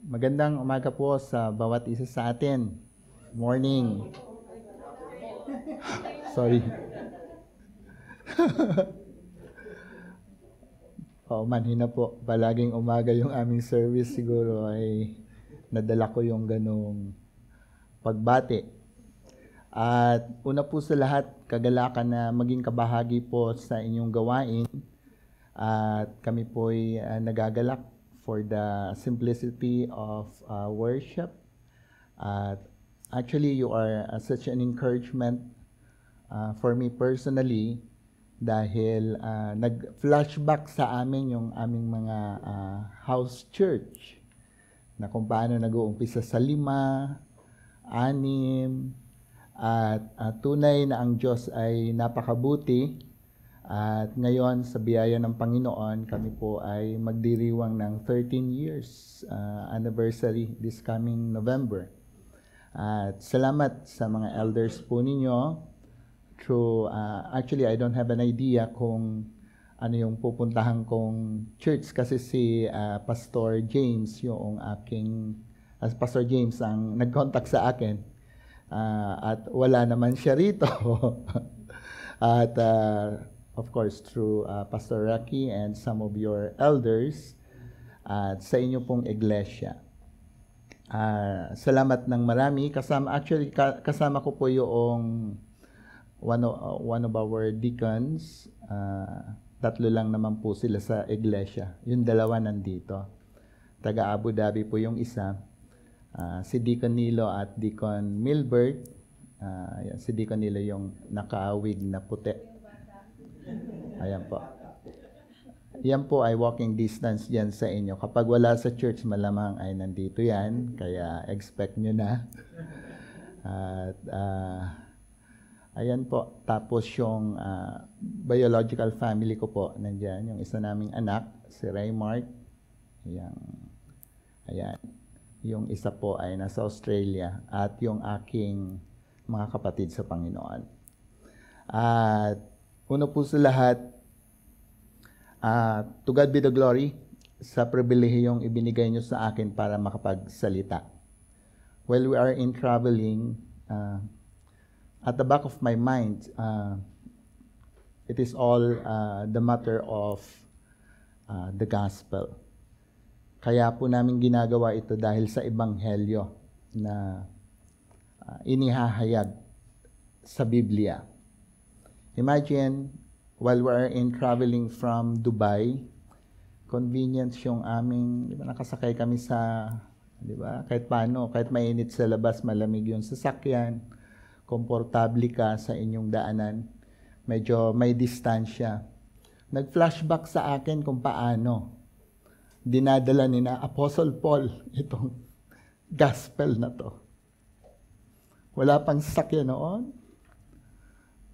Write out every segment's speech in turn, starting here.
Magandang umaga po sa bawat isa sa atin. Morning. Sorry. Manhin na po. Palaging umaga yung aming service siguro ay nadala ko yung ganong pagbati. At una po sa lahat, kagalakan na maging kabahagi po sa inyong gawain. At kami po ay nagagalak for the simplicity of worship. Actually, you are such an encouragement for me personally dahil nag-flashback sa amin yung aming mga house church na kung paano nag-uumpisa sa 5, 6, at tunay na ang Diyos ay napakabuti. At ngayon, sa biyaya ng Panginoon, kami po ay magdiriwang ng 13 years anniversary this coming November. At salamat sa mga elders po ninyo. Actually, I don't have an idea kung ano yung pupuntahan kong church kasi si Pastor James, Pastor James ang nag-contact sa akin. At wala naman siya rito. At of course, through Pastor Rocky and some of your elders at sa inyo pong iglesia. Salamat ng marami. Kasama ko po yung one of our deacons. 3 lang naman po sila sa iglesia. Yung 2 nandito. Taga Abu Dhabi po yung isa. Si Deacon Nilo at Deacon Milbert. Si Deacon Nilo yung nakaawig na puti. Ayan po. Yan po ay walking distance dyan sa inyo. Kapag wala sa church, malamang ay nandito yan. Kaya expect nyo na. At ayan po. Tapos yung biological family ko po, nandyan. Yung isa naming anak, si Raymart. Ayan. Yung isa po ay nasa Australia. At yung aking mga kapatid sa Panginoon. At una po sa lahat, to God be the glory sa pribilehiyong ibinigay nyo sa akin para makapagsalita. While we are in traveling, at the back of my mind, it is all the matter of the gospel. Kaya po namin ginagawa ito dahil sa ebanghelyo na inihahayag sa Biblia. Imagine, while we are in traveling from Dubai, convenience yung aming, nakasakay kami sa, kahit paano, kahit mainit sa labas, malamig yung sasakyan, komportable ka sa inyong daanan, medyo may distansya. Nag-flashback sa akin kung paano dinadala ni na Apostle Paul itong gospel na to. Wala pang sasakyan noon,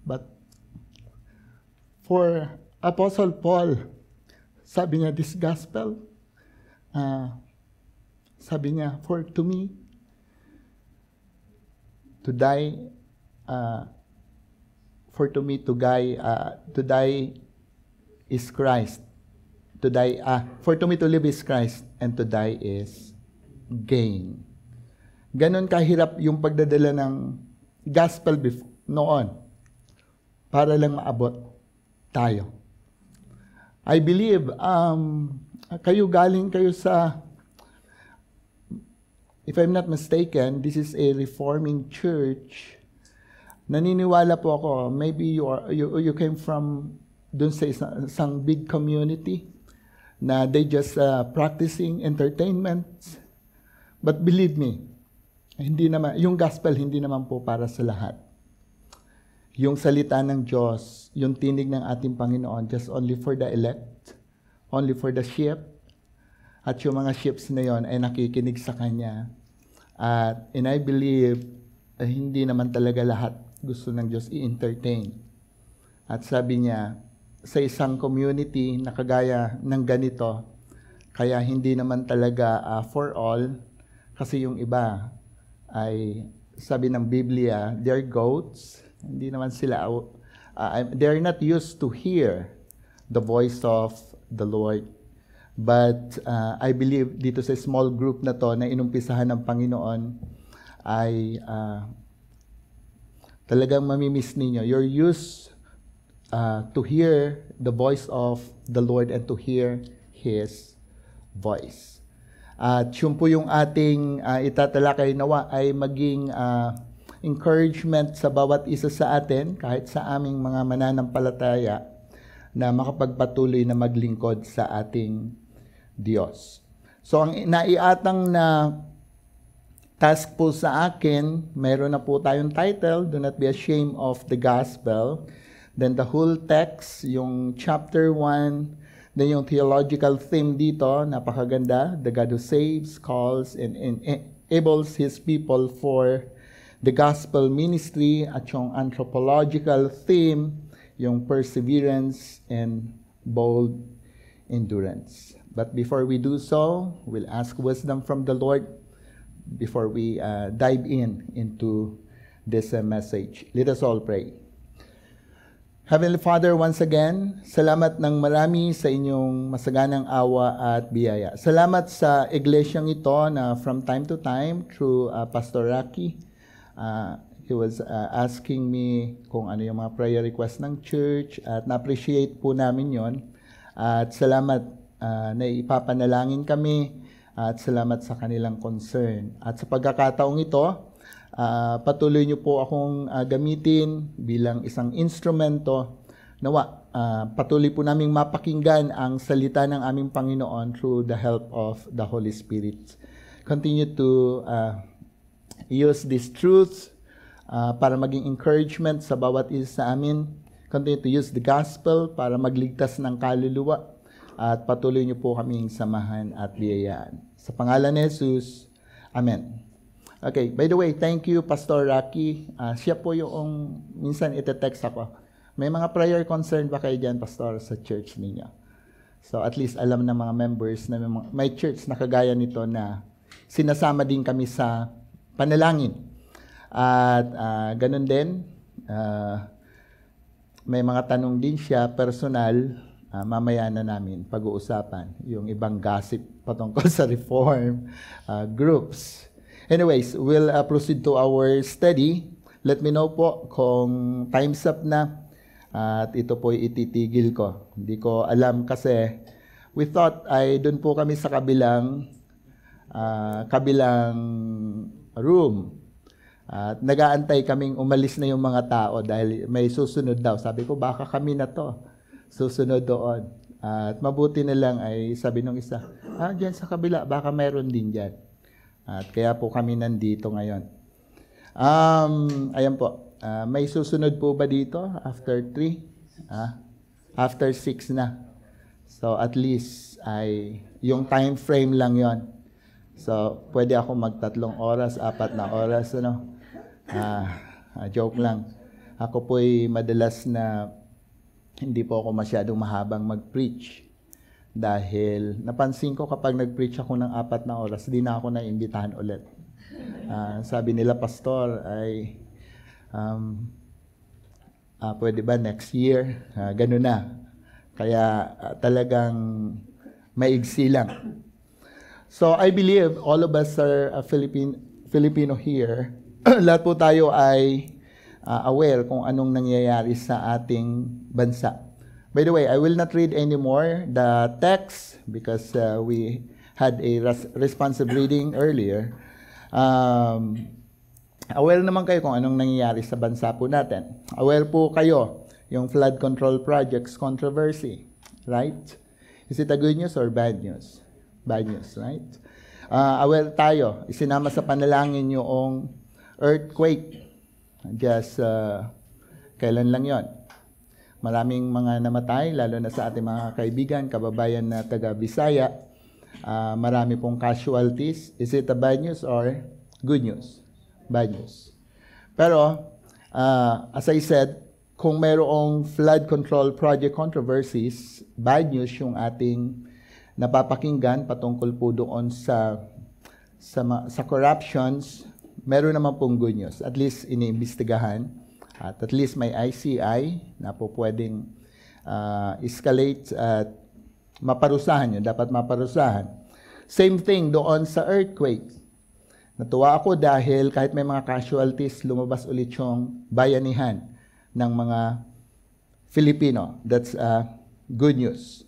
but for Apostle Paul, sabi niya, this gospel, sabi niya, for to me, to die, to die is Christ. For to me to live is Christ, and to die is gain. Ganon kahirap yung pagdadala ng gospel noon para lang maabot tayo. I believe galing kayo sa, if I'm not mistaken, this is a reforming church. Naniniwala po ako, maybe you came from dun sa isang big community na they just practicing entertainment. But believe me, hindi naman, yung gospel hindi naman po para sa lahat. Yung salita ng Diyos, yung tinig ng ating Panginoon, just only for the elect, only for the sheep, at yung mga sheep na yon ay nakikinig sa Kanya. And I believe, hindi naman talaga lahat gusto ng Diyos i-entertain. At sabi niya, sa isang community na kagaya ng ganito, kaya hindi naman talaga for all, kasi yung iba ay, sabi ng Biblia, they're goats. Hindi naman sila, they're not used to hear the voice of the Lord. But I believe dito sa small group na to na inumpisahan ng Panginoon ay talagang mamimiss ninyo. You're used to hear the voice of the Lord and to hear His voice. At yun po yung ating itatalakay nawa ay maging encouragement sa bawat isa sa atin, kahit sa aming mga mananampalataya, na makapagpatuloy na maglingkod sa ating Diyos. So ang naiatang na task po sa akin, mayroon na po tayong title, Do Not Be Ashamed of the Gospel. Then the whole text, yung chapter 1, then yung theological theme dito, napakaganda, the God who saves, calls, and enables His people for the gospel ministry, at yung anthropological theme, yung perseverance and bold endurance. But before we do so, we'll ask wisdom from the Lord before we dive into this message. Let us all pray. Heavenly Father, once again, salamat ng marami sa inyong masaganang awa at biyaya. Salamat sa iglesyang ito na from time to time, through Pastor Rocky, he was asking me kung ano yung mga prayer request ng church, at na-appreciate po namin yon. At salamat na ipapanalangin kami, at salamat sa kanilang concern. At sa pagkakataong ito, patuloy niyo po akong gamitin bilang isang instrumento. Nawa, patuloy po naming mapakinggan ang salita ng aming Panginoon through the help of the Holy Spirit. Continue to use these truths para maging encouragement sa bawat isa sa amin. Continue to use the gospel para magligtas ng kaluluwa. At patuloy niyo po kaming samahan at biyayaan. Sa pangalan ni Jesus, Amen. Okay, by the way, thank you, Pastor Rocky. Siya po yung minsan ite-text ako. May mga prayer concern ba kayo dyan, Pastor, sa church ninyo? So at least alam ng mga members na may church na kagaya nito na sinasama din kami sa panalangin. At ganun din, may mga tanong din siya, personal, mamaya na namin pag-uusapan yung ibang gossip patungkol sa reform groups. Anyways, we'll proceed to our study. Let me know po kung time's up na at ito po ititigil ko. Hindi ko alam kasi we thought ay doon po kami sa kabilang room. At nag-aantay kaming umalis na yung mga tao dahil may susunod daw. Sabi ko, baka kami na to. Susunod doon. At mabuti na lang ay sabi nung isa, dyan sa kabila, baka meron din dyan. At kaya po kami nandito ngayon. Ayan po. May susunod po ba dito? After 3? After 6 na. So at least ay yung time frame lang yon. So pwede ako mag-3 oras, 4 na oras. Joke lang. Ako po'y madalas na hindi po ako masyadong mahabang mag-preach. Dahil napansin ko kapag nag-preach ako ng 4 na oras, di na ako naimbitahan ulit. Sabi nila, Pastor, ay pwede ba next year? Ganun na. Kaya talagang maigsi lang. So I believe all of us are Filipino here. Lahat po tayo ay aware kung anong nangyayari sa ating bansa. By the way, I will not read anymore the text because we had a responsive reading earlier. Aware naman kayo kung anong nangyayari sa bansa po natin. Aware po kayo yung flood control projects controversy, right? Is it a good news or bad news? Bad news, right? Aware tayo, isinama sa panalangin yung earthquake. Just, kailan lang yon? Maraming mga namatay, lalo na sa ating mga kaibigan, kababayan na taga Bisaya. Marami pong casualties. Is it a bad news or good news? Bad news. Pero, as I said, kung mayroong flood control project controversies, bad news yung ating napapakinggan patungkol po doon sa corruptions. Meron naman pong good news. At least iniimbestigahan. At least may ICI na po pwedeng escalate at maparusahan yun. Dapat maparusahan. Same thing doon sa earthquake. Natuwa ako dahil kahit may mga casualties, lumabas ulit yung bayanihan ng mga Filipino. That's good news.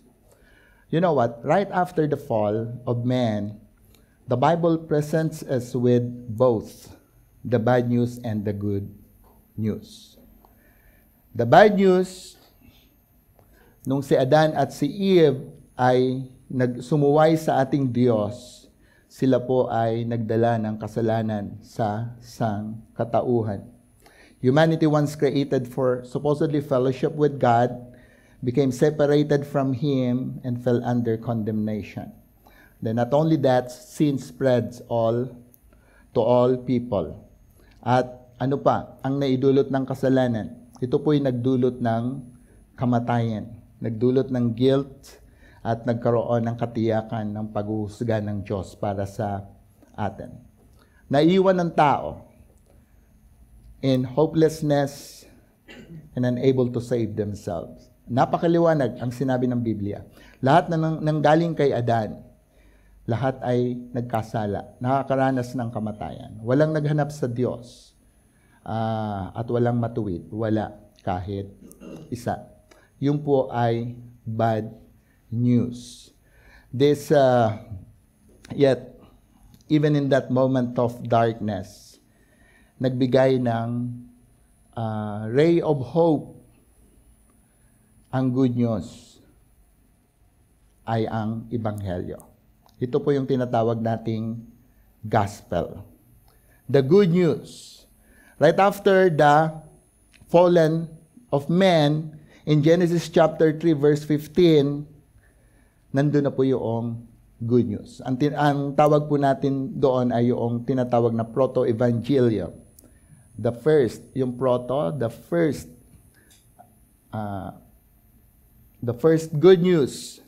You know what? Right after the fall of man, the Bible presents us with both the bad news and the good news. The bad news, nung si Adan at si Eve ay nagsumuway sa ating Diyos, sila po ay nagdala ng kasalanan sa sangkatauhan. Humanity once created for supposedly fellowship with God, became separated from Him and fell under condemnation. Then not only that, sin spreads to all people. At ano pa, ang naidulot ng kasalanan? Ito po'y nagdulot ng kamatayan, nagdulot ng guilt, at nagkaroon ng katiyakan ng paghuhusga ng Diyos para sa atin. Naiwan ng tao in hopelessness and unable to save themselves. Napakaliwanag ang sinabi ng Biblia. Lahat na nanggaling kay Adan, lahat ay nagkasala, nakakaranas ng kamatayan. Walang naghanap sa Diyos at walang matuwid. Wala kahit isa. Yung po ay bad news. This, yet, even in that moment of darkness, nagbigay ng ray of hope. Ang good news ay ang Ebanghelyo. Ito po yung tinatawag nating gospel. The good news. Right after the fallen of man, in Genesis chapter 3 verse 15, nandun na po yung good news. Ang tawag po natin doon ay yung tinatawag na proto-evangelium. The first good news,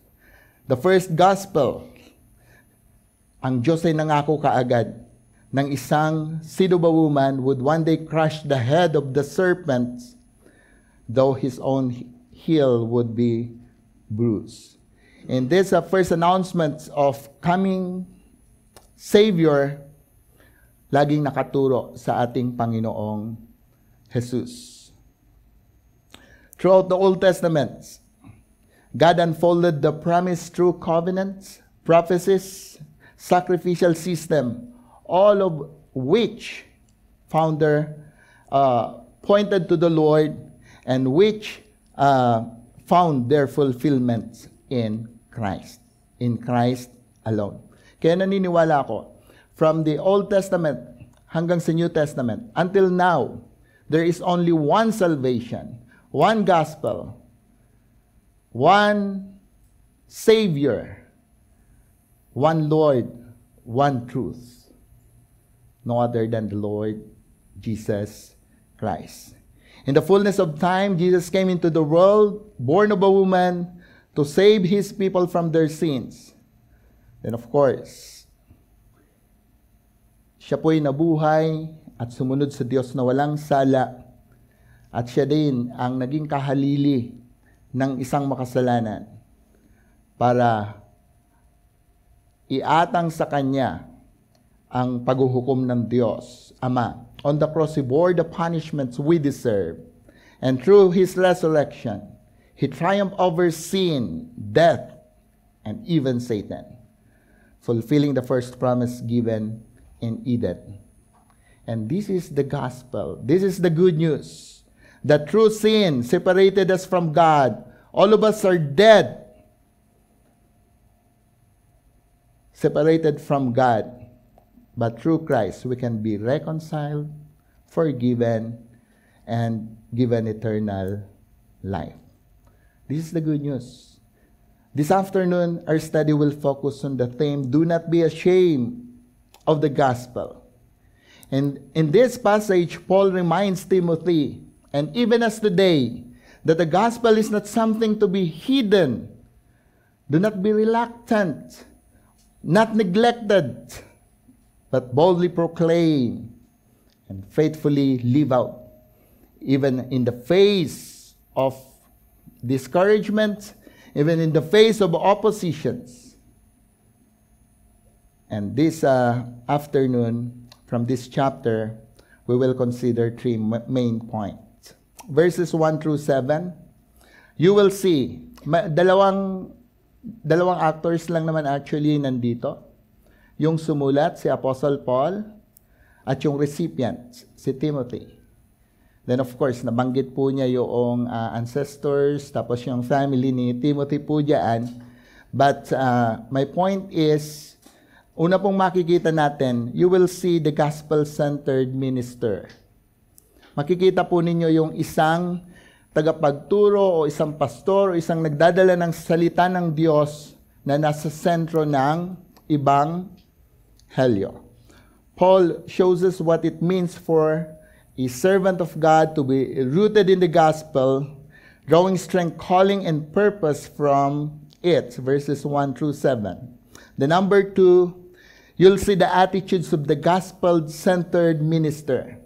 the first gospel. Ang Diyos ay nangako kaagad ng isang seed of a woman would one day crush the head of the serpent, though his own heel would be bruised. And this first announcement of coming Savior, laging nakaturo sa ating Panginoong Jesus. Throughout the Old Testament, God unfolded the promise through covenants, prophecies, sacrificial system, all of which pointed to the Lord and which found their fulfillment in Christ alone. Kaya naniniwala ako, from the Old Testament hanggang sa New Testament, until now, there is only one salvation, one gospel, one Savior, one Lord, one truth. No other than the Lord Jesus Christ. In the fullness of time, Jesus came into the world, born of a woman, to save His people from their sins. Then of course, siya po'y nabuhay at sumunod sa Diyos na walang sala. At siya din ang naging kahalili ng isang makasalanan para iatang sa Kanya ang paghuhukom ng Diyos, Ama. On the cross, He bore the punishments we deserve. And through His resurrection, He triumphed over sin, death, and even Satan, fulfilling the first promise given in Eden. And this is the gospel. This is the good news. That through sin separated us from God. All of us are dead, separated from God. But through Christ, we can be reconciled, forgiven, and given eternal life. This is the good news. This afternoon, our study will focus on the theme, do not be ashamed of the gospel. And in this passage, Paul reminds Timothy, and even us today, that the gospel is not something to be hidden. Do not be reluctant, not neglected, but boldly proclaim and faithfully live out, even in the face of discouragement, even in the face of oppositions. And this afternoon, from this chapter, we will consider three main points. Verses 1 through 7, you will see, dalawang actors lang naman actually nandito. Yung sumulat, si Apostle Paul, at yung recipient, si Timothy. Then of course, nabanggit po niya yung ancestors, tapos yung family ni Timothy po dyan. But my point is, una pong makikita natin, you will see the gospel-centered minister. Makikita po ninyo yung isang tagapagturo o isang pastor o isang nagdadala ng salita ng Diyos na nasa sentro ng ibang helyo. Paul shows us what it means for a servant of God to be rooted in the gospel, drawing strength, calling, and purpose from it, verses 1 through 7. The number 2, you'll see the attitudes of the gospel-centered minister.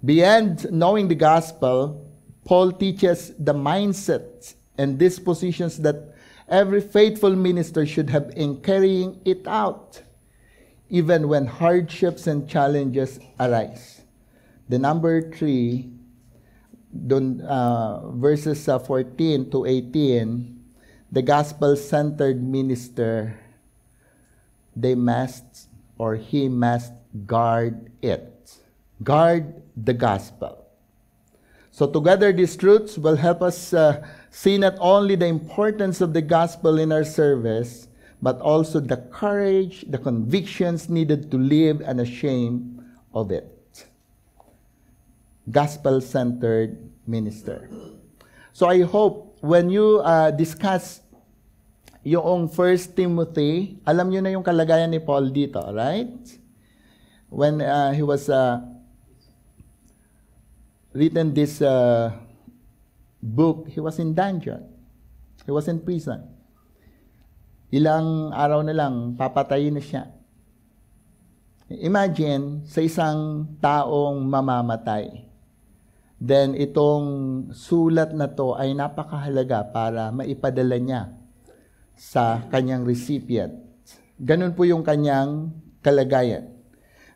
Beyond knowing the gospel, Paul teaches the mindsets and dispositions that every faithful minister should have in carrying it out, even when hardships and challenges arise. The number 3, verses 14 to 18, the gospel-centered minister, he must guard it. Guard the gospel. So together these truths will help us see not only the importance of the gospel in our service, but also the courage, the convictions needed to live unashamed of it. Gospel-centered minister. So I hope when you discuss yung 1 Timothy, alam nyo na yung kalagayan ni Paul dito, right? When he was written this book, he was in dungeon. He was in prison. Ilang araw na lang, papatayin na siya. Imagine, sa isang taong mamamatay. Then, itong sulat na to ay napakahalaga para maipadala niya sa kanyang recipient. Ganun po yung kanyang kalagayan.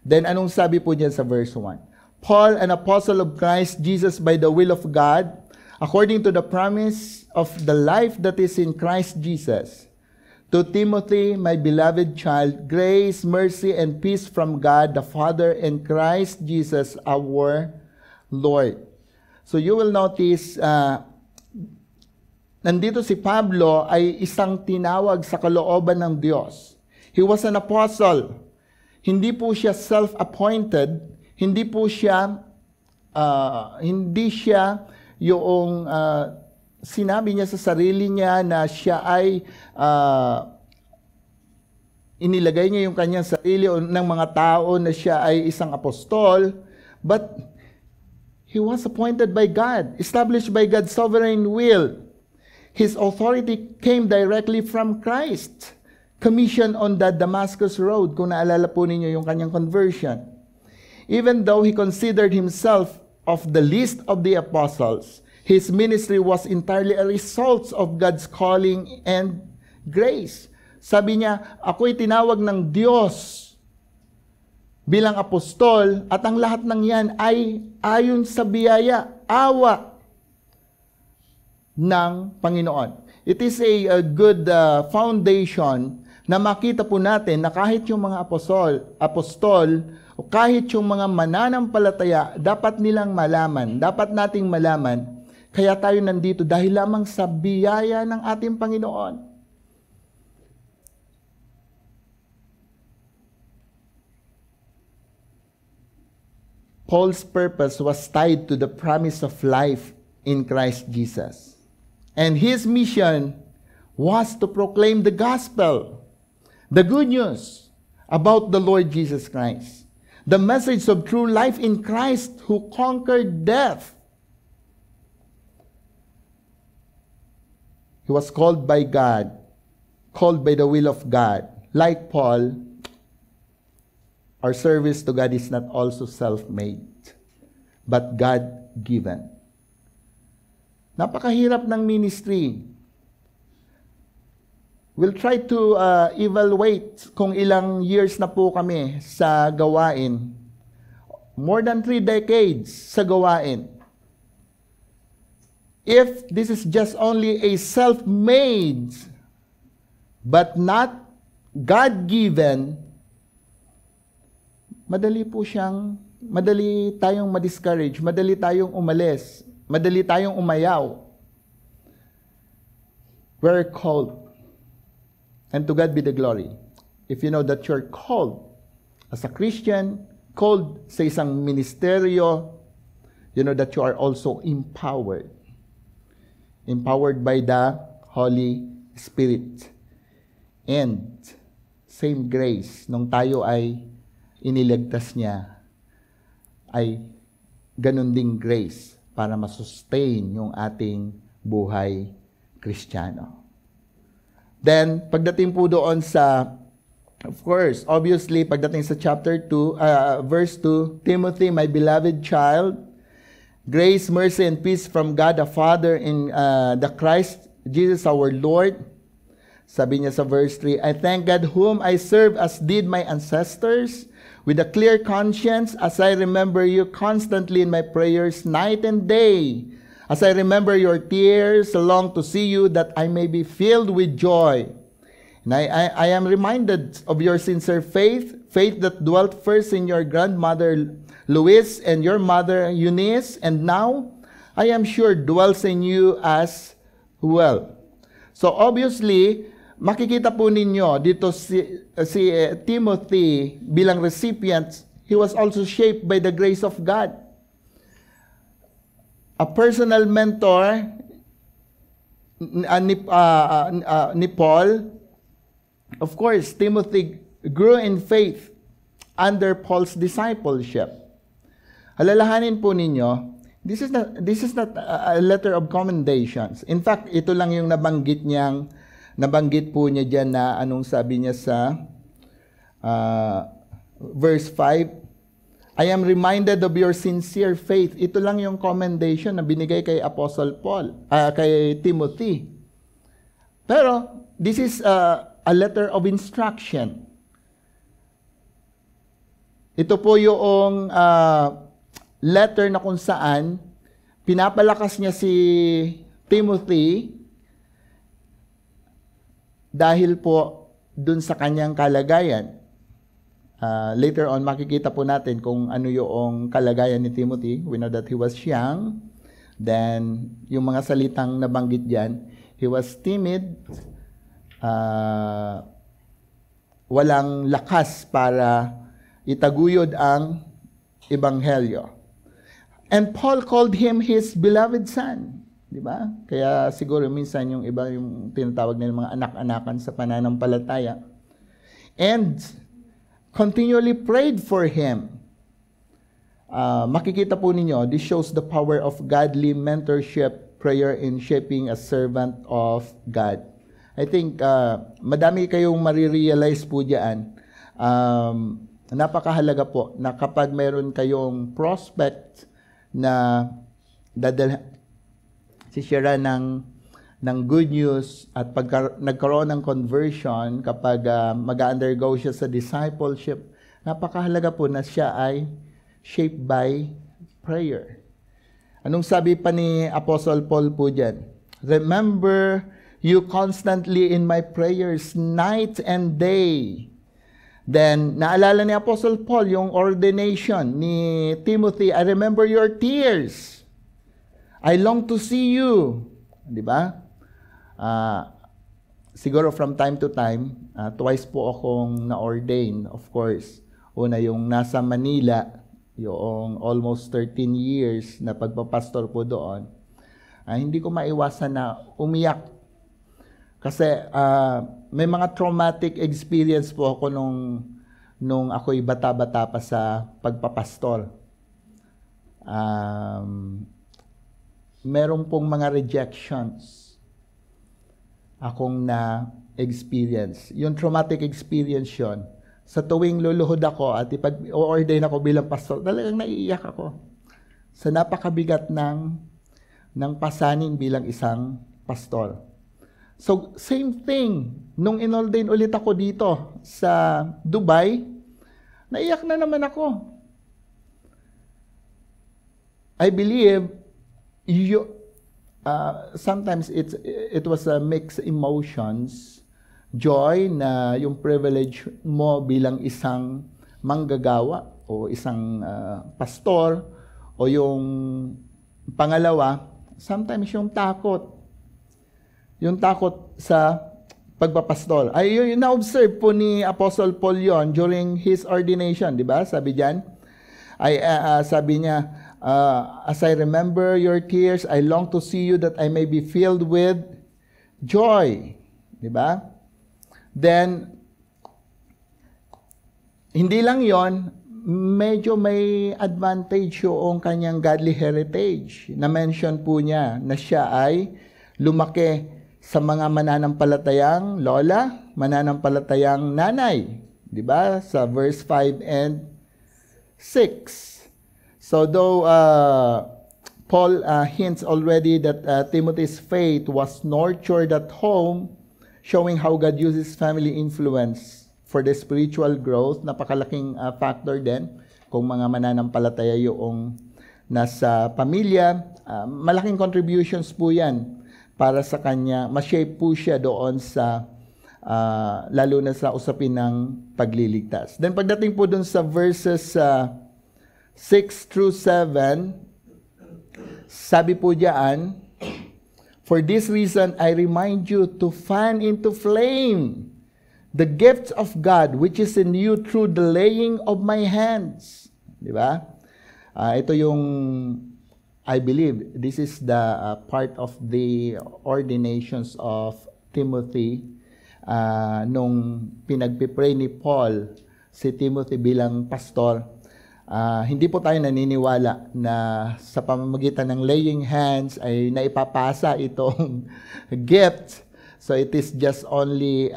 Then, anong sabi po niya sa verse 1? Paul, an apostle of Christ Jesus by the will of God, according to the promise of the life that is in Christ Jesus, to Timothy, my beloved child, grace, mercy, and peace from God the Father and Christ Jesus our Lord. So you will notice, nandito si Pablo ay isang tinawag sa kalooban ng Diyos. He was an apostle. Hindi po siya self-appointed. Hindi po siya, yung sinabi niya sa sarili niya na siya ay inilagay niya yung kanyang sarili ng mga tao na siya ay isang apostol, but he was appointed by God, established by God's sovereign will. His authority came directly from Christ, commissioned on the Damascus Road, kung naalala po ninyo yung kanyang conversion. Even though he considered himself of the least of the apostles, his ministry was entirely a result of God's calling and grace. Sabi niya, ako'y tinawag ng Diyos bilang apostol at ang lahat ng yan ay ayon sa biyaya, awa ng Panginoon. It is a good foundation na makita po natin na kahit yung mga apostol o kahit yung mga mananampalataya, dapat nilang malaman, dapat nating malaman. Kaya tayo nandito dahil lamang sa biyaya ng ating Panginoon. Paul's purpose was tied to the promise of life in Christ Jesus. And his mission was to proclaim the gospel, the good news about the Lord Jesus Christ, the message of true life in Christ who conquered death. He was called by God, called by the will of God. Like Paul, our service to God is not also self-made, but God-given. Napakahirap ng ministry. we'll try to evaluate kung ilang years na po kami sa gawain. More than 3 decades sa gawain. If this is just only a self-made but not God-given, madali tayong ma-discourage, madali tayong umalis, madali tayong umayaw. We're called. And to God be the glory. If you know that you're called as a Christian, called sa isang ministeryo, you know that you are also empowered. Empowered by the Holy Spirit. And same grace, nung tayo ay iniligtas niya, ay ganun ding grace para masustain yung ating buhay Kristiyano. Then, pagdating po doon sa, of course, obviously, pagdating sa chapter 2, verse 2, Timothy, my beloved child, grace, mercy, and peace from God the Father in the Christ Jesus our Lord. Sabi niya sa verse 3, I thank God whom I serve as did my ancestors, with a clear conscience as I remember you constantly in my prayers night and day. As I remember your tears, I long to see you that I may be filled with joy. And I am reminded of your sincere faith that dwelt first in your grandmother Louise and your mother Eunice, and now I am sure dwells in you as well. So obviously, makikita po ninyo dito si Timothy bilang recipient, he was also shaped by the grace of God. A personal mentor ni Paul. Of course, Timothy grew in faith under Paul's discipleship. Alalahanin po ninyo, this is not a letter of commendations. In fact, ito lang yung nabanggit po niya diyan na anong sabi niya sa verse 5. I am reminded of your sincere faith. Ito lang yung commendation na binigay kay Apostle Paul, kay Timothy. Pero this is a letter of instruction. Ito po yung letter na kung saan pinapalakas niya si Timothy dahil po dun sa kanyang kalagayan. Later on, makikita po natin kung ano yung kalagayan ni Timothy. We know that he was young. Then, yung mga salitang nabanggit dyan, he was timid, walang lakas para itaguyod ang ebanghelyo. And Paul called him his beloved son. Di ba? Kaya siguro minsan yung iba yung tinatawag nila mga anak-anakan sa pananampalataya. And continually prayed for him. Makikita po ninyo, this shows the power of godly mentorship, prayer in shaping a servant of God. I think madami kayong marirealize po diyan. Napakahalaga po na kapag meron kayong prospect na sishare ng good news at pag nagkaroon ng conversion, kapag mag-undergo siya sa discipleship, napakahalaga po na siya ay shaped by prayer. Anong sabi pa ni Apostle Paul po dyan? Remember you constantly in my prayers night and day. Then, naalala ni Apostle Paul yung ordination ni Timothy, I remember your tears. I long to see you. Di ba? Siguro from time to time, twice po akong na-ordain, of course. Una yung nasa Manila, yung almost 13 years na pagpapastor po doon. Hindi ko maiwasan na umiyak. Kasi may mga traumatic experience po ako nung ako'y bata-bata pa sa pagpapastor. Meron pong mga rejections akong na-experience. Yung traumatic experience yun, sa tuwing luluhod ako at ipag-ordain ako bilang pastor, talagang naiiyak ako sa napakabigat ng pasanin bilang isang pastor. So, same thing. Nung in-ordain ulit ako dito sa Dubai, naiyak na naman ako. I believe sometimes it was a mixed emotions, joy na yung privilege mo bilang isang manggagawa o isang pastor, o yung pangalawa, sometimes yung takot. Yung takot sa pagpapastor. Ay, yun na-observe po ni Apostle Paul yon during his ordination, di ba? Sabi diyan, sabi niya, as I remember your tears, I long to see you that I may be filled with joy. Di ba? Then, hindi lang yon, medyo may advantage yung kanyang godly heritage. Na-mention po niya na siya ay lumaki sa mga mananampalatayang lola, mananampalatayang nanay. Di ba? Sa verse 5 and 6. So though Paul hints already that Timothy's faith was nurtured at home, showing how God uses family influence for the spiritual growth, napakalaking factor din kung mga mananampalataya yung nasa pamilya. Malaking contributions po yan para sa kanya, ma-shape po siya doon sa, lalo na sa usapin ng pagliligtas. Then pagdating po doon sa verses 6 through 7, sabi po diyan, for this reason, I remind you to fan into flame the gifts of God which is in you through the laying of my hands. Di ba? Ito yung I believe this is the part of the ordinations of Timothy nung pinagpipray ni Paul si Timothy bilang pastor. Hindi po tayo naniniwala na sa pamamagitan ng laying hands ay naipapasa itong gift. So it is just only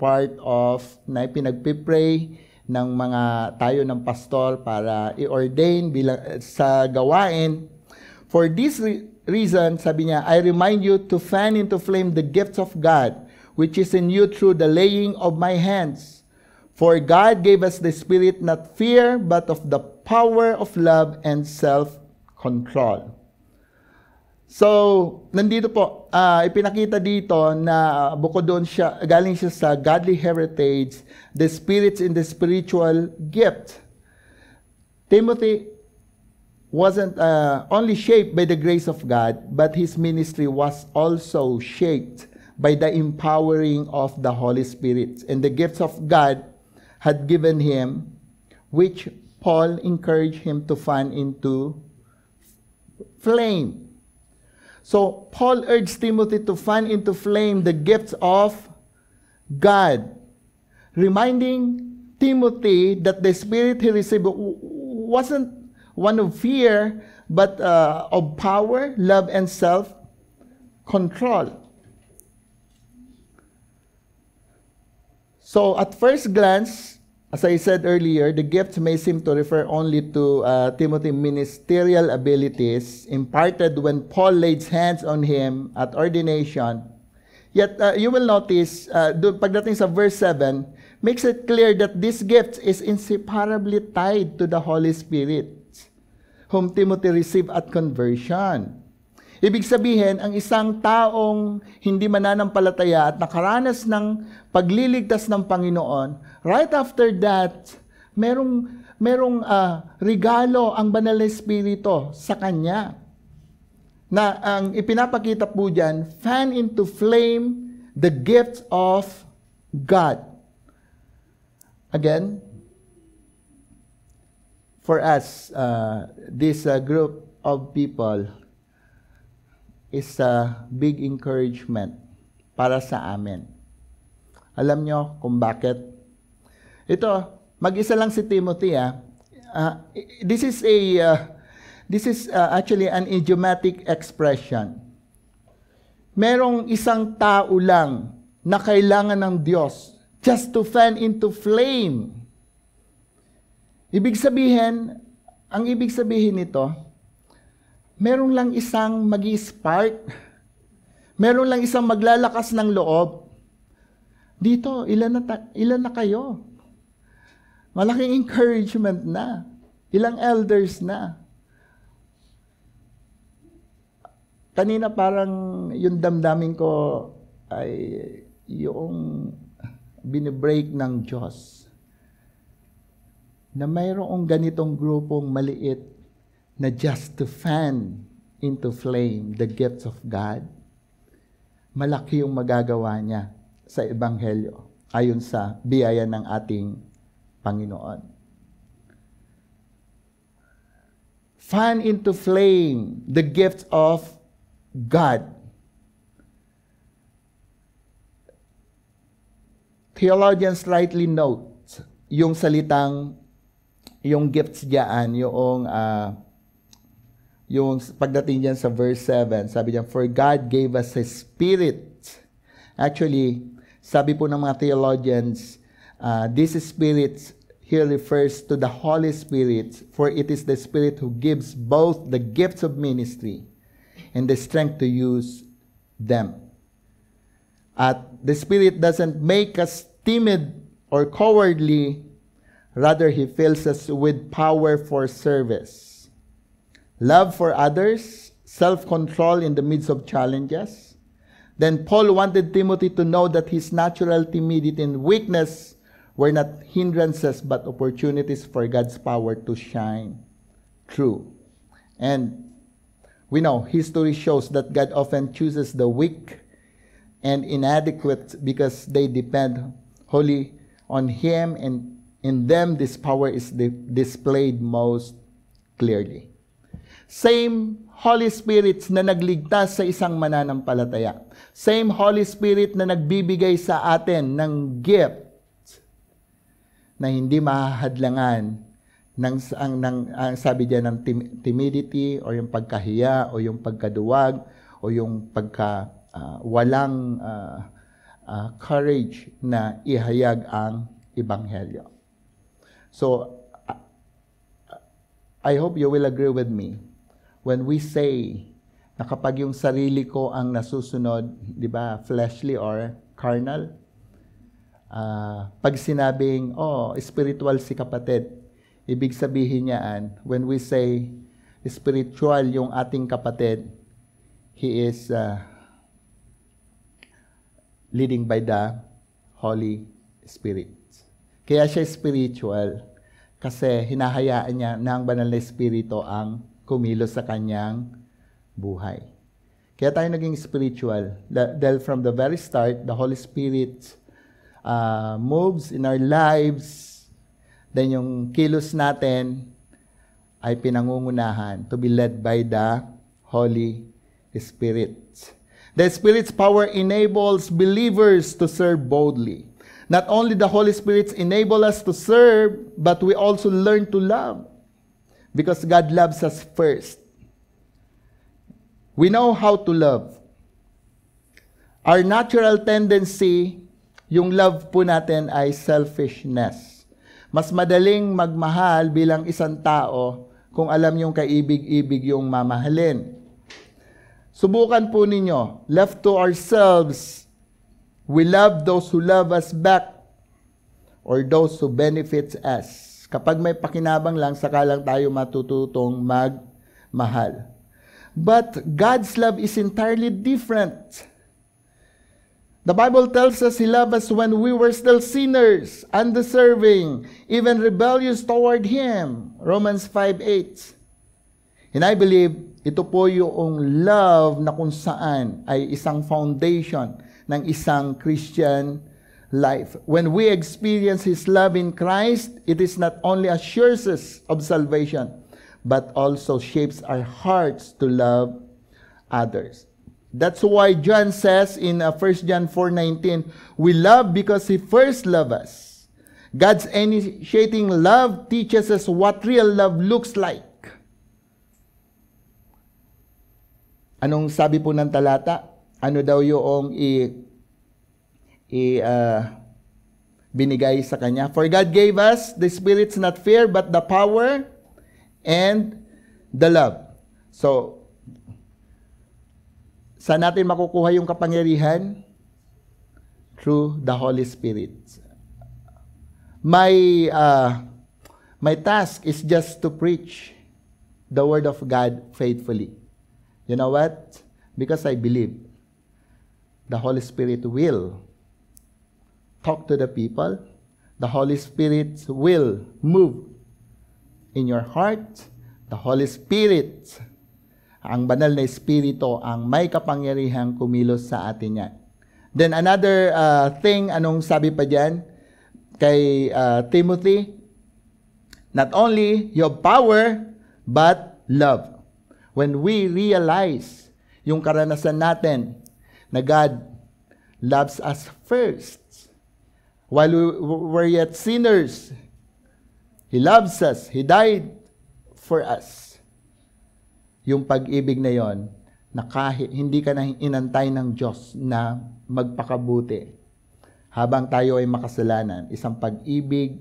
part of na pinagpipray ng mga tayo ng pastor para i-ordain bilang sa gawain. For this reason, sabi niya, I remind you to fan into flame the gifts of God, which is in you through the laying of my hands. For God gave us the Spirit not fear, but of the power of love and self-control. So, nandito po, ipinakita dito na bukod doon siya, galing siya sa godly heritage, the spirits in the spiritual gift. Timothy wasn't only shaped by the grace of God, but his ministry was also shaped by the empowering of the Holy Spirit and the gifts of God had given him, which Paul encouraged him to fan into flame. So, Paul urged Timothy to fan into flame the gifts of God, reminding Timothy that the Spirit he received wasn't one of fear, but of power, love, and self-control. So, at first glance, as I said earlier, the gifts may seem to refer only to Timothy's ministerial abilities imparted when Paul laid hands on him at ordination. Yet, you will notice, pagdating sa verse 7, makes it clear that this gift is inseparably tied to the Holy Spirit, whom Timothy received at conversion. Ibig sabihin, ang isang taong hindi mananampalataya at nakaranas ng pagliligtas ng Panginoon, right after that, merong regalo ang Banal na Espiritu sa kanya. Na ang ipinapakita po dyan, fan into flame the gift of God. Again, for us, this group of people is a big encouragement para sa amin. Alam nyo kung bakit? Ito, mag-isa lang si Timothy. This is actually an idiomatic expression. Merong isang tao lang na kailangan ng Diyos just to fan into flame. Ibig sabihin, ang ibig sabihin nito, merong lang isang magi-spark, Meron lang isang maglalakas ng loob. Dito, ilan na kayo? Malaking encouragement na. Ilang elders na. Kanina parang yung damdamin ko ay yung binibreak ng Diyos. Na mayroong ganitong grupong maliit na just to fan into flame the gifts of God. Malaki yung magagawa niya sa Ebanghelyo ayon sa biyaya ng ating Panginoon. Fan into flame the gifts of God. Theologians rightly note yung salitang, yung gifts diyan, yung pagdating diyan sa verse 7, sabi diyan, for God gave us His Spirit. Actually, sabi po ng mga theologians, this Spirit here refers to the Holy Spirit, for it is the Spirit who gives both the gifts of ministry and the strength to use them. At the Spirit doesn't make us timid or cowardly, rather He fills us with power for service, love for others, self-control in the midst of challenges. Then Paul wanted Timothy to know that his natural timidity and weakness were not hindrances but opportunities for God's power to shine through. And we know history shows that God often chooses the weak and inadequate because they depend wholly on Him, and in them this power is displayed most clearly. Same Holy Spirit na nagligtas sa isang mananampalataya. Same Holy Spirit na nagbibigay sa atin ng gift na hindi mahahadlangan ng sabi diyan ng timidity o yung pagkahiya o yung pagkaduwag o yung walang courage na ihayag ang Ebanghelyo. So, I hope you will agree with me when we say na kapag yung sarili ko ang nasusunod, di ba, fleshly or carnal, pag sinabing, spiritual si kapatid, ibig sabihin niyaan, when we say spiritual yung ating kapatid, he is leading by the Holy Spirit. Kaya siya spiritual kasi hinahayaan niya na ang banal na Espiritu ang kumilos sa kanyang buhay. Kaya tayo naging spiritual. Dahil from the very start, the Holy Spirit moves in our lives. Then yung kilos natin ay pinangungunahan to be led by the Holy Spirit. The Spirit's power enables believers to serve boldly. Not only the Holy Spirit enable us to serve, but we also learn to love. Because God loves us first. We know how to love. Our natural tendency, yung love po natin ay selfishness. Mas madaling magmahal bilang isang tao kung alam yung kaibig-ibig yung mamahalin. Subukan po ninyo, left to ourselves, we love those who love us back or those who benefits us. Kapag may pakinabang lang, saka lang tayo matututong magmahal. But God's love is entirely different. The Bible tells us He loved us when we were still sinners, undeserving, even rebellious toward Him. Romans 5:8. And I believe ito po yung love na kung saan ay isang foundation ng isang Christian life. When we experience His love in Christ, it is not only assures us of salvation, but also shapes our hearts to love others. That's why John says in 1 John 4:19, we love because He first loved us. God's initiating love teaches us what real love looks like. Anong sabi po ng talata? Ano daw yung binigay sa Kanya? For God gave us the Spirit's not fear, but the power and the love. So, Saan natin makukuha yung kapangyarihan? Through the Holy Spirit. My task is just to preach the Word of God faithfully. You know what? Because I believe the Holy Spirit will talk to the people. The Holy Spirit will move in your heart. The Holy Spirit, ang banal na Espiritu, ang may kapangyarihang kumilos sa atin yan. Then another thing, anong sabi pa dyan kay Timothy? Not only you have power, but love. When we realize yung karanasan natin na God loves us first. While we were yet sinners, He loves us. He died for us. Yung pag-ibig na yon, na kahit hindi ka na inantay ng Diyos na magpakabuti habang tayo ay makasalanan, isang pag-ibig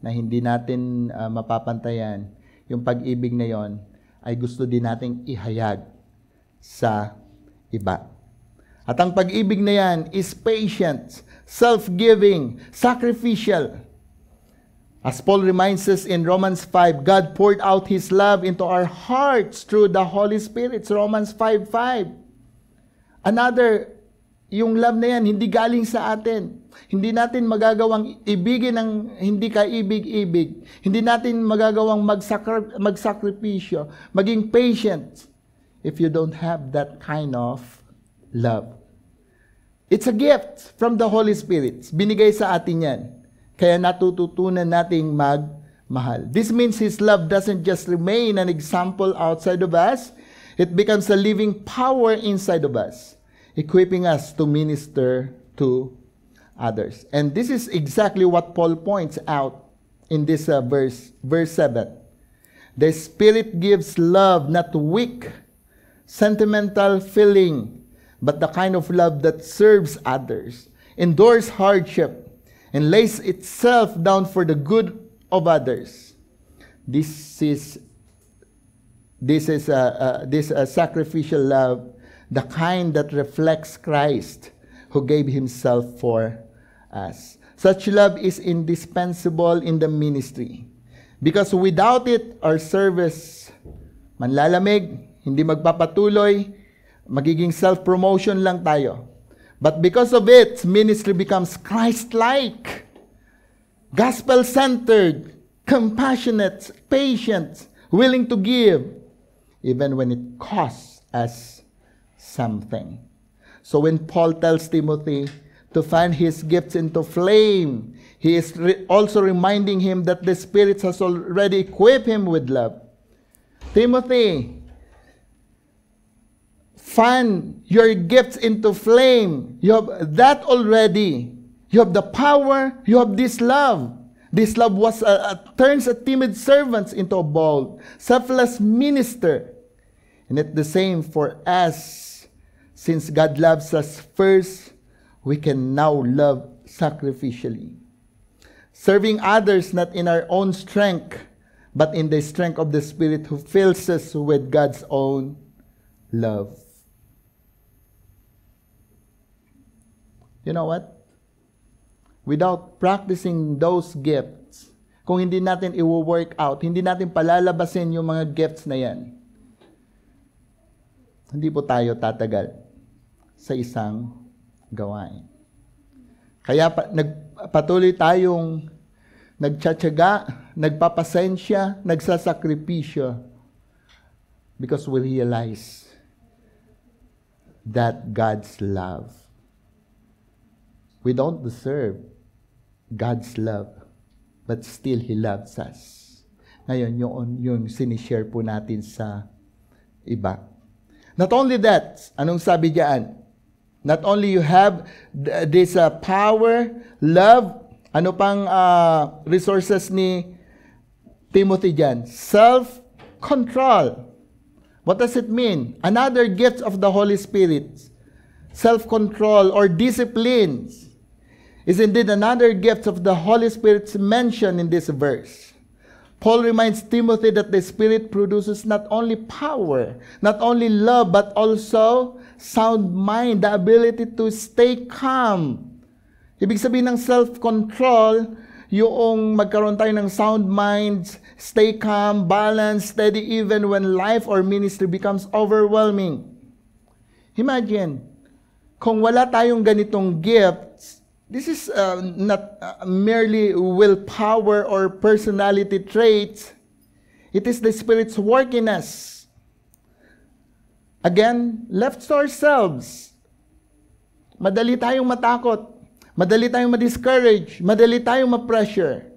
na hindi natin mapapantayan, yung pag-ibig na yon ay gusto din nating ihayag sa iba. At ang pag-ibig na yan is patient, self-giving, sacrificial. As Paul reminds us in Romans 5, God poured out His love into our hearts through the Holy Spirit. It's Romans 5:5. Another, yung love na yan, hindi galing sa atin. Hindi natin magagawang ibigin ng hindi ka ibig-ibig. Hindi natin magagawang magsakripisyo, maging patient if you don't have that kind of love. It's a gift from the Holy Spirit. Binigay sa atin yan. Kaya natututunan nating magmahal. This means His love doesn't just remain an example outside of us. It becomes a living power inside of us, equipping us to minister to others. And this is exactly what Paul points out in this verse 7. The Spirit gives love, not weak, sentimental feeling, but the kind of love that serves others, endures hardship, and lays itself down for the good of others. This is a sacrificial love, the kind that reflects Christ, who gave Himself for us. Such love is indispensable in the ministry, because without it, our service manlalamig, hindi magpapatuloy, magiging self-promotion lang tayo. But because of it, ministry becomes Christ-like, gospel-centered, compassionate, patient, willing to give, even when it costs us something. So when Paul tells Timothy to fan his gifts into flame, he is also reminding him that the Spirit has already equipped him with love. Timothy, fan your gifts into flame. You have that already. You have the power. You have this love. This love turns a timid servant into a bold, selfless minister. And it's the same for us. Since God loves us first, we can now love sacrificially. Serving others not in our own strength, but in the strength of the Spirit who fills us with God's own love. You know what? Without practicing those gifts, kung hindi natin i-work out, hindi natin palalabasin yung mga gifts na yan, hindi po tayo tatagal sa isang gawain. Kaya patuloy tayong nagtsatsaga, nagpapasensya, nagsasakripisyo, because we realize that God's love. We don't deserve God's love, but still He loves us. Ngayon, yung sinishare po natin sa iba. Not only that, anong sabi diyan? Not only you have this power, love, ano pang resources ni Timothy diyan? Self-control. What does it mean? Another gift of the Holy Spirit. Self-control or disciplines is indeed another gift of the Holy Spirit mentioned in this verse. Paul reminds Timothy that the Spirit produces not only power, not only love, but also sound mind, the ability to stay calm. Ibig sabihin ng self-control, yung magkaroon tayo ng sound minds, stay calm, balanced, steady even when life or ministry becomes overwhelming. Imagine, kung wala tayong ganitong gifts, this is not merely willpower or personality traits. It is the Spirit's work in us. Again, left to ourselves, madali tayong matakot. Madali tayong ma-discourage, madali tayong ma-pressure.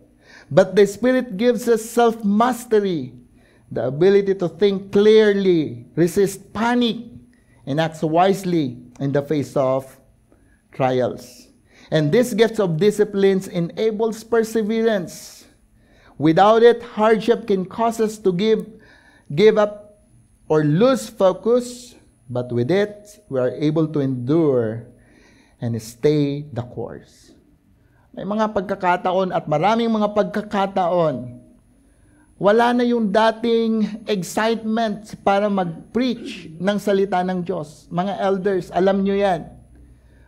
But the Spirit gives us self-mastery, the ability to think clearly, resist panic, and act wisely in the face of trials. And this gift of disciplines enables perseverance. Without it, hardship can cause us to give up or lose focus, but with it, we are able to endure and stay the course. May mga pagkakataon at maraming mga pagkakataon, wala na yung dating excitement para mag-preach ng salita ng Diyos. Mga elders, alam nyo yan.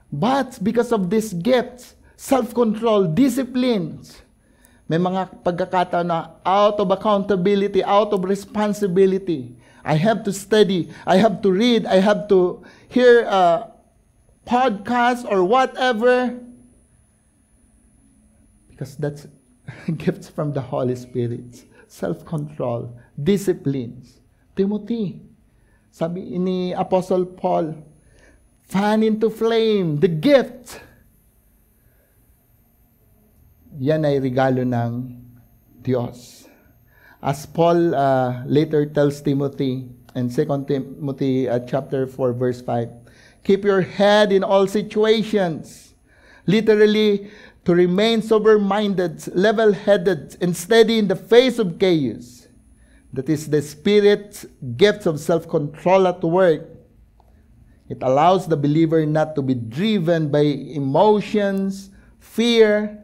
But because of this gift, self-control, disciplines, may mga pagkakataon na out of accountability, out of responsibility. I have to study, I have to read, I have to hear podcast or whatever, because that's gifts from the Holy Spirit. Self-control, disciplines. Timothy, sabi ni Apostle Paul, fan into flame, the gift. Yan ay regalo ng Diyos. As Paul later tells Timothy in 2 Timothy chapter 4 verse 5, keep your head in all situations. Literally, to remain sober-minded, level-headed, and steady in the face of chaos. That is the Spirit's gift of self-control at work. It allows the believer not to be driven by emotions, fear,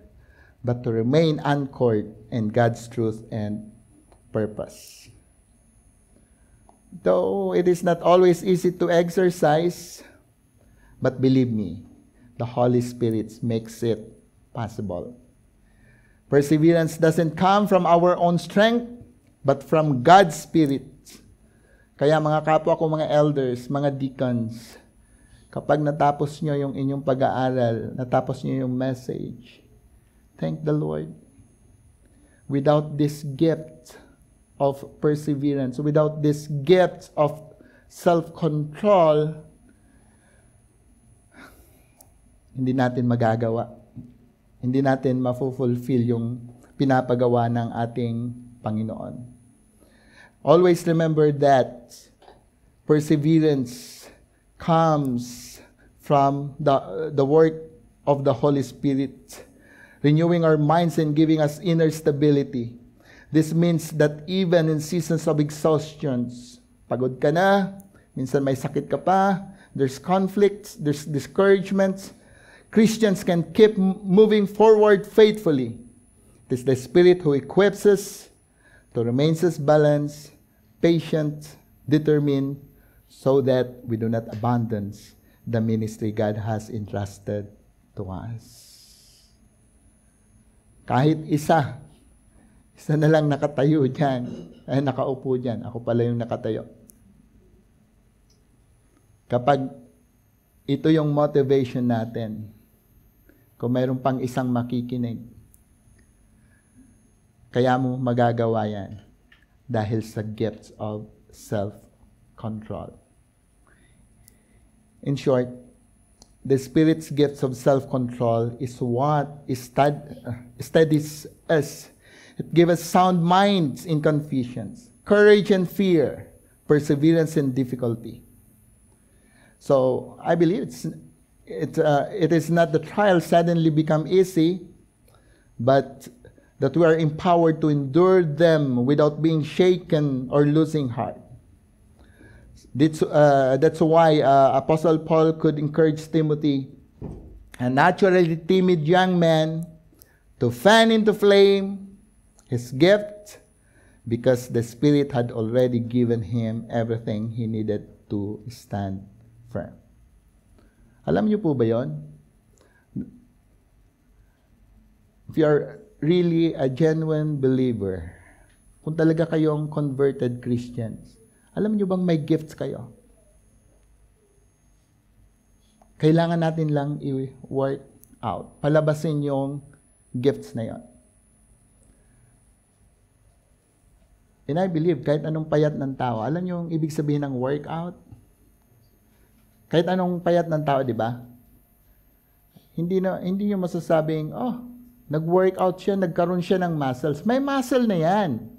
but to remain anchored in God's truth and purpose. Though it is not always easy to exercise, but believe me, the Holy Spirit makes it possible. Perseverance doesn't come from our own strength, but from God's Spirit. Kaya mga kapwa ko, mga elders, mga deacons, kapag natapos nyo yung inyong pag-aaral, natapos nyo yung message, thank the Lord. Without this gift of perseverance, without this gift of self-control, hindi natin magagawa. Hindi natin mafulfill yung pinapagawa ng ating Panginoon. Always remember that perseverance comes from the work of the Holy Spirit, renewing our minds and giving us inner stability. This means that even in seasons of exhaustions, pagod ka na, minsan may sakit ka pa, there's conflicts, there's discouragements, Christians can keep moving forward faithfully. It is the Spirit who equips us to remain balanced, patient, determined, so that we do not abandon the ministry God has entrusted to us. Kahit isa na lang nakatayo dyan, ay nakaupo dyan, ako pala yung nakatayo. Kapag ito yung motivation natin, kung mayroon pang isang makikinig, kaya mo magagawa yan dahil sa gifts of self-control. In short, the Spirit's gifts of self-control is what steadies us. It gives us sound minds in confusions, courage and fear, perseverance and difficulty. So I believe it is not the trial suddenly become easy, but that we are empowered to endure them without being shaken or losing heart. That's why Apostle Paul could encourage Timothy, a naturally timid young man, to fan into flame his gift because the Spirit had already given him everything he needed to stand firm. Alam niyo po ba yon? If you are really a genuine believer, kung talaga kayong converted Christians, alam niyo bang may gifts kayo? Kailangan natin lang i-work out. Palabasin yung gifts na yon. And I believe, kahit anong payat ng tao, alam niyo yung ibig sabihin ng workout? Kahit anong payat ng tao, di ba? Hindi niyo masasabing, oh, nag-workout siya, nagkaroon siya ng muscles. May muscle na yan.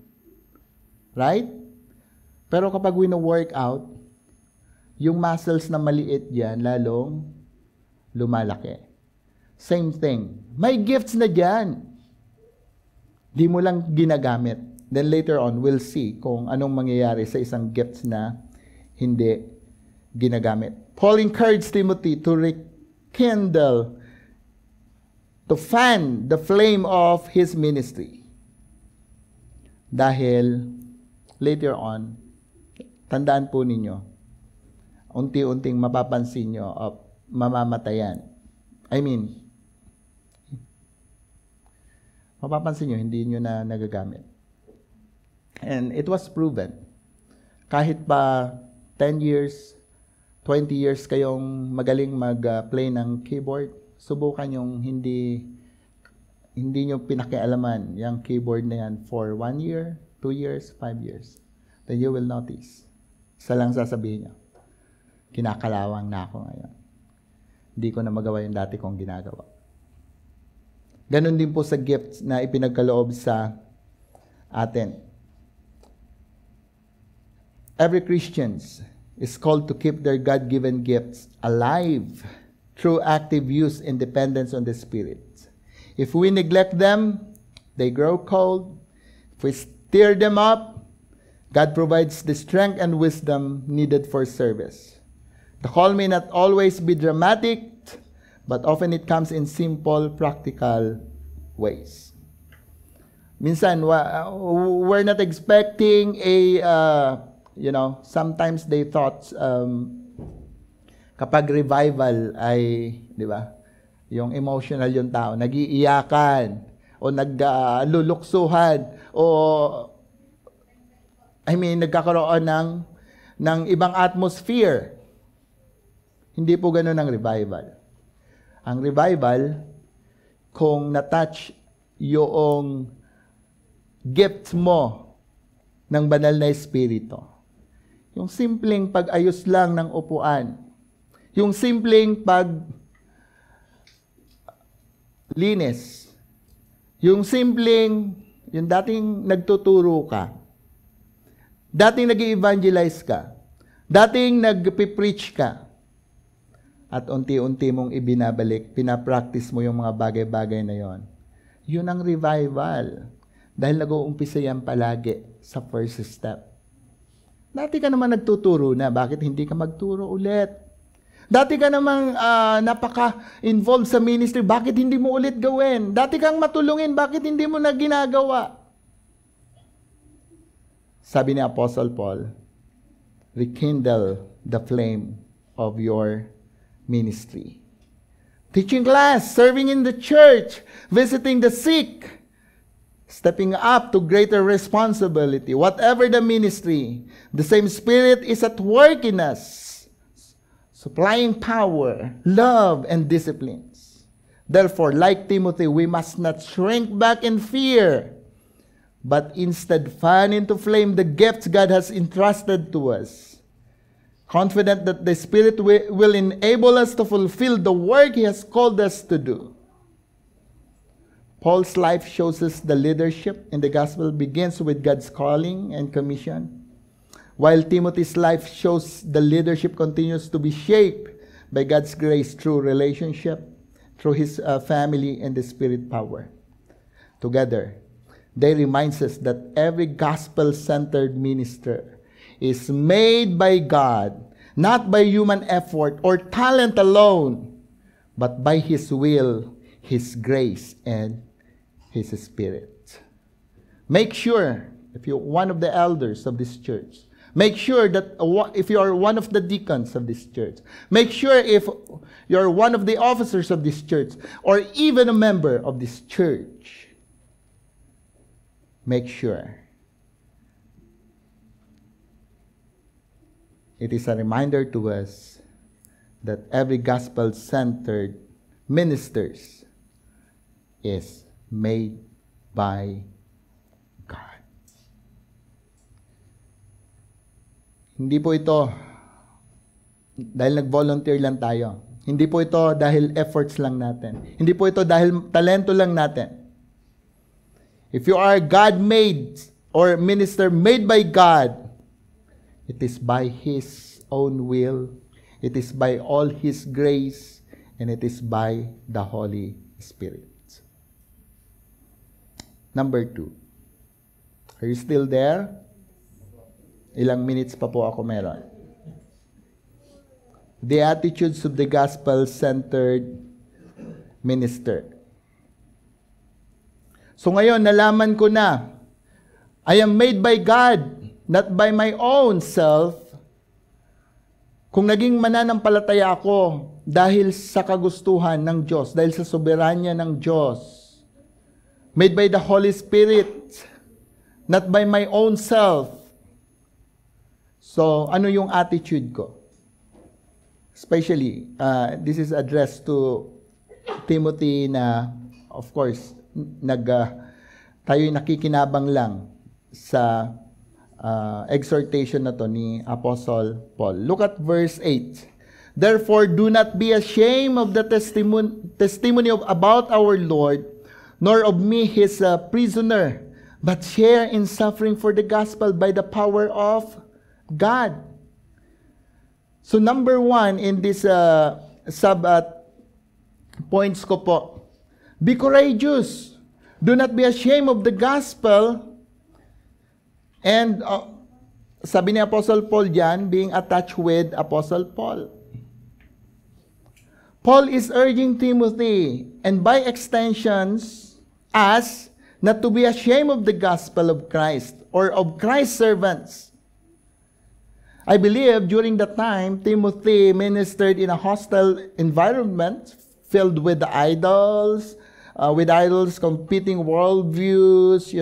Right? Pero kapag wino-workout, yung muscles na maliit yan, lalong lumalaki. Same thing. May gifts na dyan. Di mo lang ginagamit. Then later on, we'll see kung anong mangyayari sa isang gifts na hindi ginagamit. Paul encouraged Timothy to rekindle, to fan the flame of his ministry. Dahil later on, tandaan po ninyo, unti-unting mapapansin nyo of mamamatayan. Mapapansin nyo, hindi nyo na nagagamit. And it was proven. Kahit pa 10 years, 20 years kayong magaling mag-play ng keyboard, subukan yung hindi nyo pinakialaman yung keyboard na yan for 1 year, 2 years, 5 years. Then you will notice. Isa lang sasabihin nyo, kinakalawang na ako ngayon. Hindi ko na magawa yung dati kong ginagawa. Ganon din po sa gifts na ipinagkaloob sa atin. Every Christian is called to keep their God-given gifts alive through active use and dependence on the Spirit. If we neglect them, they grow cold. If we stir them up, God provides the strength and wisdom needed for service. The call may not always be dramatic, but often it comes in simple, practical ways. Minsan, we're not expecting sometimes they thought, kapag revival ay, di ba, yung emotional yung tao, nag-iiyakan, o nagluluksuhan, nagkakaroon ng ibang atmosphere. Hindi po ganoon ang revival. Ang revival, kung na-touch yung gift mo ng banal na espiritu, yung simpleng pag-ayos lang ng upuan, yung simpleng pag-linis, yung dating nagtuturo ka, dating nag-evangelize ka, dating nag-preach ka, at unti-unti mong ibinabalik, pinapractice mo yung mga bagay-bagay na yon. Yun ang revival. Dahil nag-uumpisa yan palagi sa first step. Dati ka naman nagtuturo na, bakit hindi ka magturo ulit? Dati ka namang napaka-involved sa ministry, bakit hindi mo ulit gawin? Dati kang matulungin, bakit hindi mo na ginagawa? Sabi ni Apostle Paul, rekindle the flame of your ministry. Teaching class, serving in the church, visiting the sick, stepping up to greater responsibility. Whatever the ministry, the same Spirit is at work in us, supplying power, love, and disciplines. Therefore, like Timothy, we must not shrink back in fear, but instead fan into flame the gifts God has entrusted to us, confident that the Spirit will enable us to fulfill the work He has called us to do. Paul's life shows us the leadership in the gospel begins with God's calling and commission, while Timothy's life shows the leadership continues to be shaped by God's grace through relationship, through his family, and the Spirit power. Together, they remind us that every gospel-centered minister is made by God, not by human effort or talent alone, but by His will, His grace, and His Spirit. Make sure if you're one of the elders of this church, make sure that if you are one of the deacons of this church, make sure if you're one of the officers of this church, or even a member of this church, make sure it is a reminder to us that every gospel-centered ministers is made by God. Hindi po ito dahil nag-volunteer lang tayo. Hindi po ito dahil efforts lang natin. Hindi po ito dahil talento lang natin. If you are God-made or minister made by God, it is by His own will, it is by all His grace, and it is by the Holy Spirit. Number 2. Are you still there? Ilang minutes pa po ako meron. The attitudes of the gospel-centered minister. So ngayon, nalaman ko na, I am made by God, not by my own self. Kung naging mananampalataya ako dahil sa kagustuhan ng Diyos, dahil sa soberanya ng Diyos, made by the Holy Spirit, not by my own self. So, ano yung attitude ko? Especially, this is addressed to Timothy na, of course, tayo'y nakikinabang lang sa exhortation na to ni Apostle Paul. Look at verse 8. Therefore, do not be ashamed of the testimony about our Lord, nor of me his prisoner, but share in suffering for the gospel by the power of God. So number 1 in this points ko po, be courageous. Do not be ashamed of the gospel. And sabi ni Apostle Paul diyan, being attached with Apostle Paul. Paul is urging Timothy, and by extensions, us, not to be ashamed of the gospel of Christ, or of Christ's servants. I believe during that time, Timothy ministered in a hostile environment, filled with idols, competing worldviews,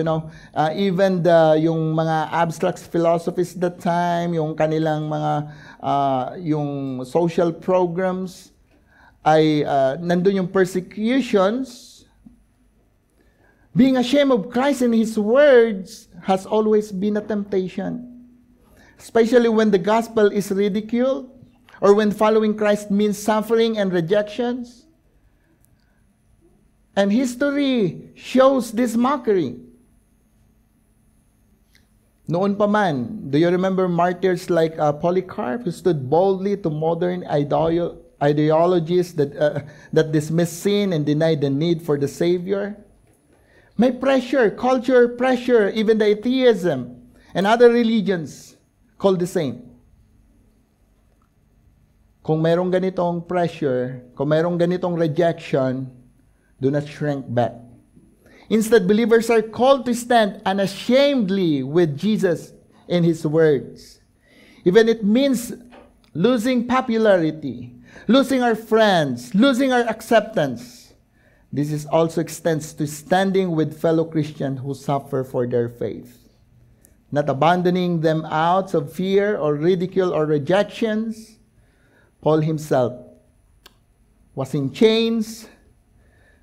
even yung mga abstract philosophies that time, yung kanilang mga, yung social programs, ay nandun yung persecutions. Being ashamed of Christ and His words has always been a temptation. Especially when the gospel is ridiculed, or when following Christ means suffering and rejections. And history shows this mockery. Noon pa man, do you remember martyrs like Polycarp, who stood boldly to modern ideologies that dismiss sin and deny the need for the Savior? May pressure, culture pressure, even the atheism and other religions called the same. Kung mayroong ganitong pressure, kung mayroong ganitong rejection, do not shrink back. Instead, believers are called to stand unashamedly with Jesus in His words. Even it means losing popularity, losing our friends, losing our acceptance. This is also extends to standing with fellow Christians who suffer for their faith. Not abandoning them out of fear or ridicule or rejections. Paul himself was in chains,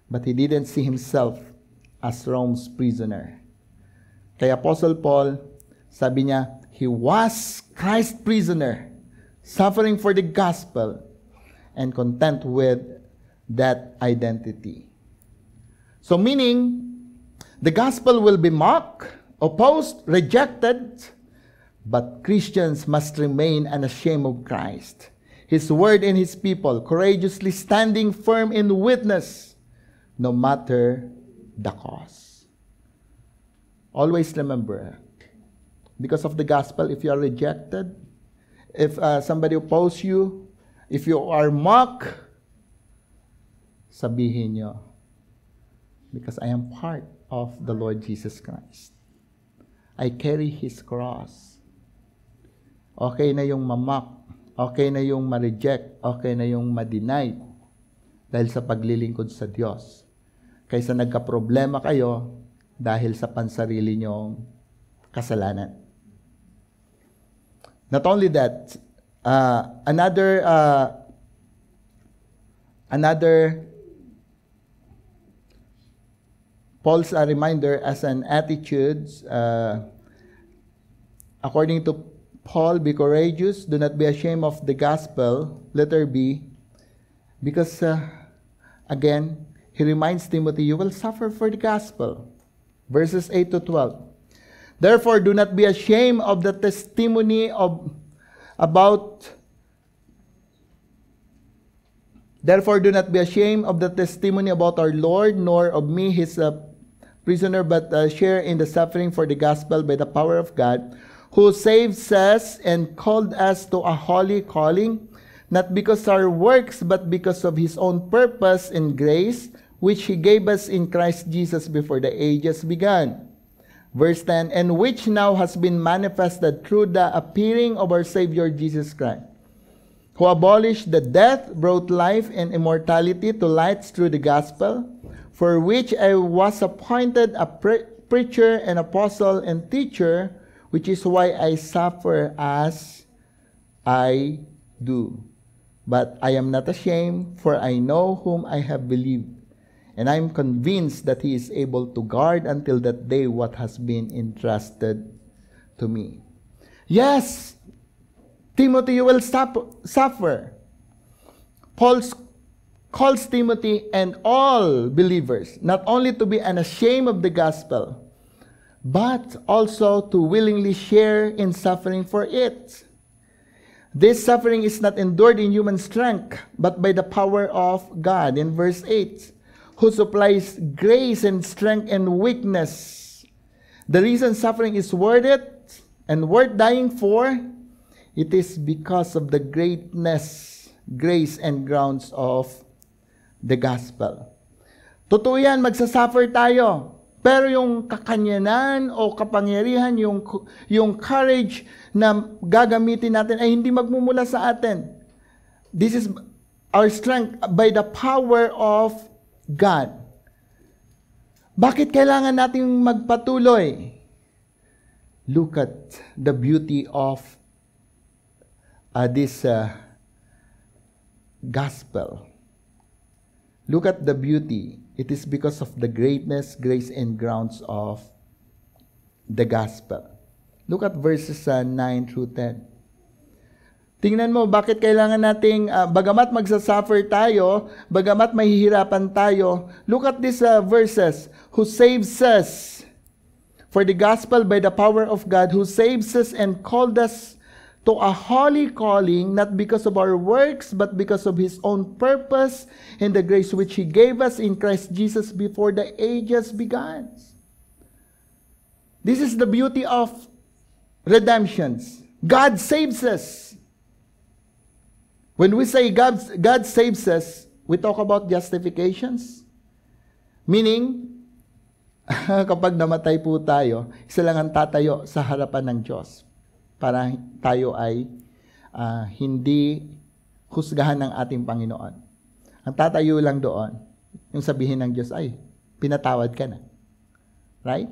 but he didn't see himself as Rome's prisoner. Kay Apostle Paul, sabi niya, he was Christ's prisoner, suffering for the gospel, and content with that identity. So meaning, the gospel will be mocked, opposed, rejected, but Christians must remain unashamed of Christ, His word and His people, courageously standing firm in witness, no matter the cost. Always remember, because of the gospel, if you are rejected, if somebody opposes you, if you are mocked, sabihin nyo, because I am part of the Lord Jesus Christ. I carry His cross. Okay na yung mamak, okay na yung ma-reject, okay na yung ma-deny dahil sa paglilingkod sa Diyos. Kaysa nagka-problema kayo dahil sa pansarili nyong kasalanan. Not only that, another Paul's reminder as an attitude, according to Paul, be courageous, do not be ashamed of the gospel, letter B, because again, he reminds Timothy, you will suffer for the gospel. Verses 8 to 12. Therefore, do not be ashamed of the testimony Therefore, do not be ashamed of the testimony about our Lord, nor of me, His prisoner, but share in the suffering for the gospel by the power of God, who saves us and called us to a holy calling, not because of our works, but because of His own purpose and grace, which He gave us in Christ Jesus before the ages began. Verse 10, and which now has been manifested through the appearing of our Savior Jesus Christ, who abolished the death, brought life and immortality to light through the gospel, for which I was appointed a preacher and apostle and teacher, which is why I suffer as I do. But I am not ashamed, for I know whom I have believed, and I am convinced that He is able to guard until that day what has been entrusted to me. Yes, Timothy, you will suffer. Paul calls Timothy and all believers not only to be unashamed of the gospel, but also to willingly share in suffering for it. This suffering is not endured in human strength, but by the power of God. In verse 8, who supplies grace and strength and weakness. The reason suffering is worth it and worth dying for, it is because of the greatness, grace, and grounds of the gospel. Totoo yan, magsasuffer tayo. Pero yung kakanyanan o kapangyarihan, yung courage na gagamitin natin ay hindi magmumula sa atin. This is our strength by the power of God. Bakit kailangan nating magpatuloy? Look at the beauty of this gospel. Look at the beauty. It is because of the greatness, grace, and grounds of the gospel. Look at verses 9 through 10. Tingnan mo, bakit kailangan nating, bagamat magsasuffer tayo, bagamat mahihirapan tayo, look at these verses, who saves us for the gospel by the power of God, who saves us and called us to a holy calling, not because of our works, but because of His own purpose and the grace which He gave us in Christ Jesus before the ages began. This is the beauty of redemptions. God saves us. When we say God saves us, we talk about justifications. Meaning, kapag namatay po tayo, isa lang ang tatayo sa harapan ng Diyos para tayo ay hindi husgahan ng ating Panginoon. Ang tatayo lang doon, yung sabihin ng Diyos, ay, pinatawad ka na. Right?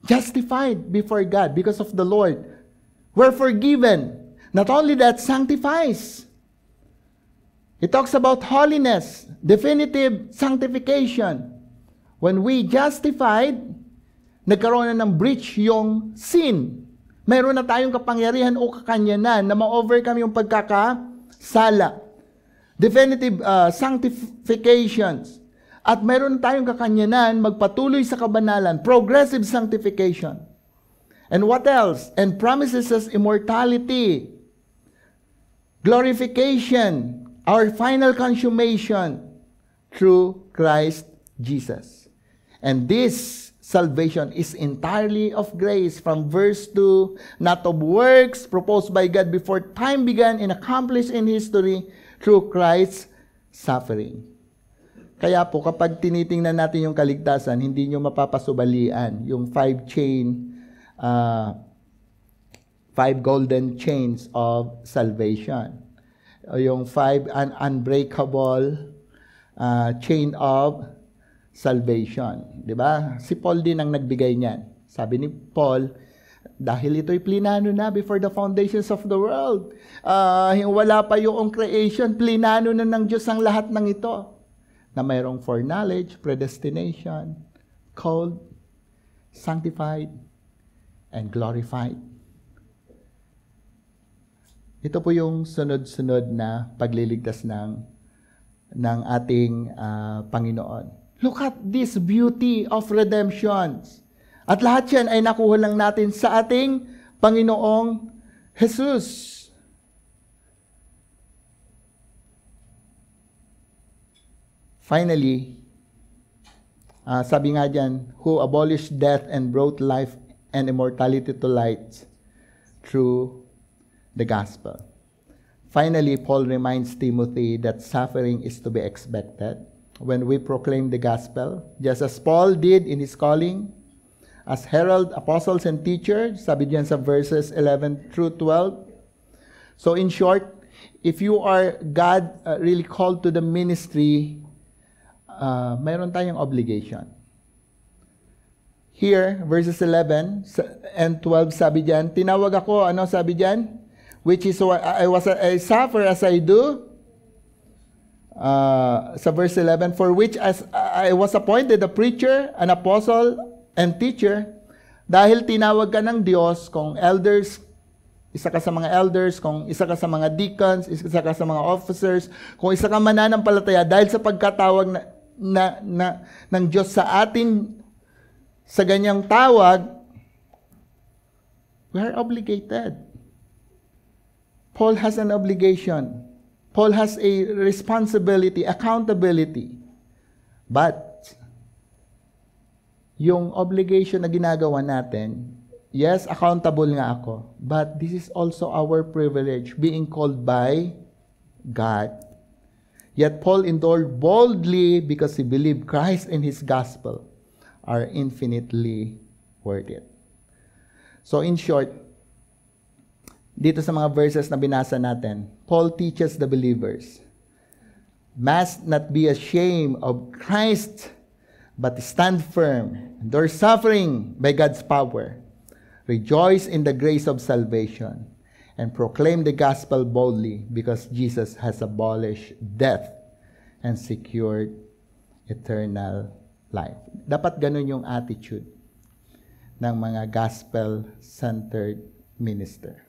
Justified before God because of the Lord. We're forgiven. Not only that, sanctifies. It talks about holiness, definitive sanctification. When we justified, nagkaroon na ng breach yung sin. Meron na tayong kapangyarihan o kakanyanan na ma-overcome yung pagkakasala. Definitive sanctifications. At meron tayong kakanyanan magpatuloy sa kabanalan. Progressive sanctification. And what else? And promises us immortality. Glorification. Our final consummation through Christ Jesus. And this salvation is entirely of grace, from verse 2, not of works proposed by God before time began and accomplished in history through Christ's suffering. Kaya po, kapag tinitingnan natin yung kaligtasan, hindi nyo mapapasubalian yung 5 chain 5 golden chains of salvation. O yung 5 unbreakable chain of salvation. Di ba? Si Paul din ang nagbigay niyan. Sabi ni Paul, dahil ito'y plinano na before the foundations of the world. Wala pa yung creation, plinano na ng Diyos ang lahat ng ito. Na mayroong foreknowledge, predestination, called, sanctified, and glorified. Ito po yung sunod-sunod na pagliligtas ng ating Panginoon. Look at this beauty of redemption. At lahat yan ay nakuha lang natin sa ating Panginoong Jesus. Finally, sabi nga dyan, who abolished death and brought life and immortality to light through the gospel. Finally, Paul reminds Timothy that suffering is to be expected when we proclaim the gospel, just as Paul did in his calling as herald, apostles, and teachers, sabi diyan sa verses 11 through 12. So in short, if you are God really called to the ministry, mayroon tayong obligation. Here, verses 11 and 12, sabi diyan, tinawag ako, ano sabi diyan? Which is, I suffer as I do. Sa verse 11, for which as I was appointed a preacher, an apostle, and teacher, dahil tinawag ka ng Diyos, kung elders, isa ka sa mga elders, kung isa ka sa mga deacons, isa ka sa mga officers, kung isa ka mananampalataya, dahil sa pagkatawag ng Diyos sa atin, sa ganyang tawag, we are obligated. Paul has an obligation. Paul has a responsibility, accountability. But, yung obligation na ginagawa natin, yes, accountable nga ako, but this is also our privilege, being called by God. Yet Paul endured boldly because he believed Christ and his gospel are infinitely worth it. So in short, dito sa mga verses na binasa natin, Paul teaches the believers, must not be ashamed of Christ, but stand firm, endure suffering by God's power, rejoice in the grace of salvation, and proclaim the gospel boldly because Jesus has abolished death and secured eternal life. Dapat ganun yung attitude ng mga gospel-centered minister.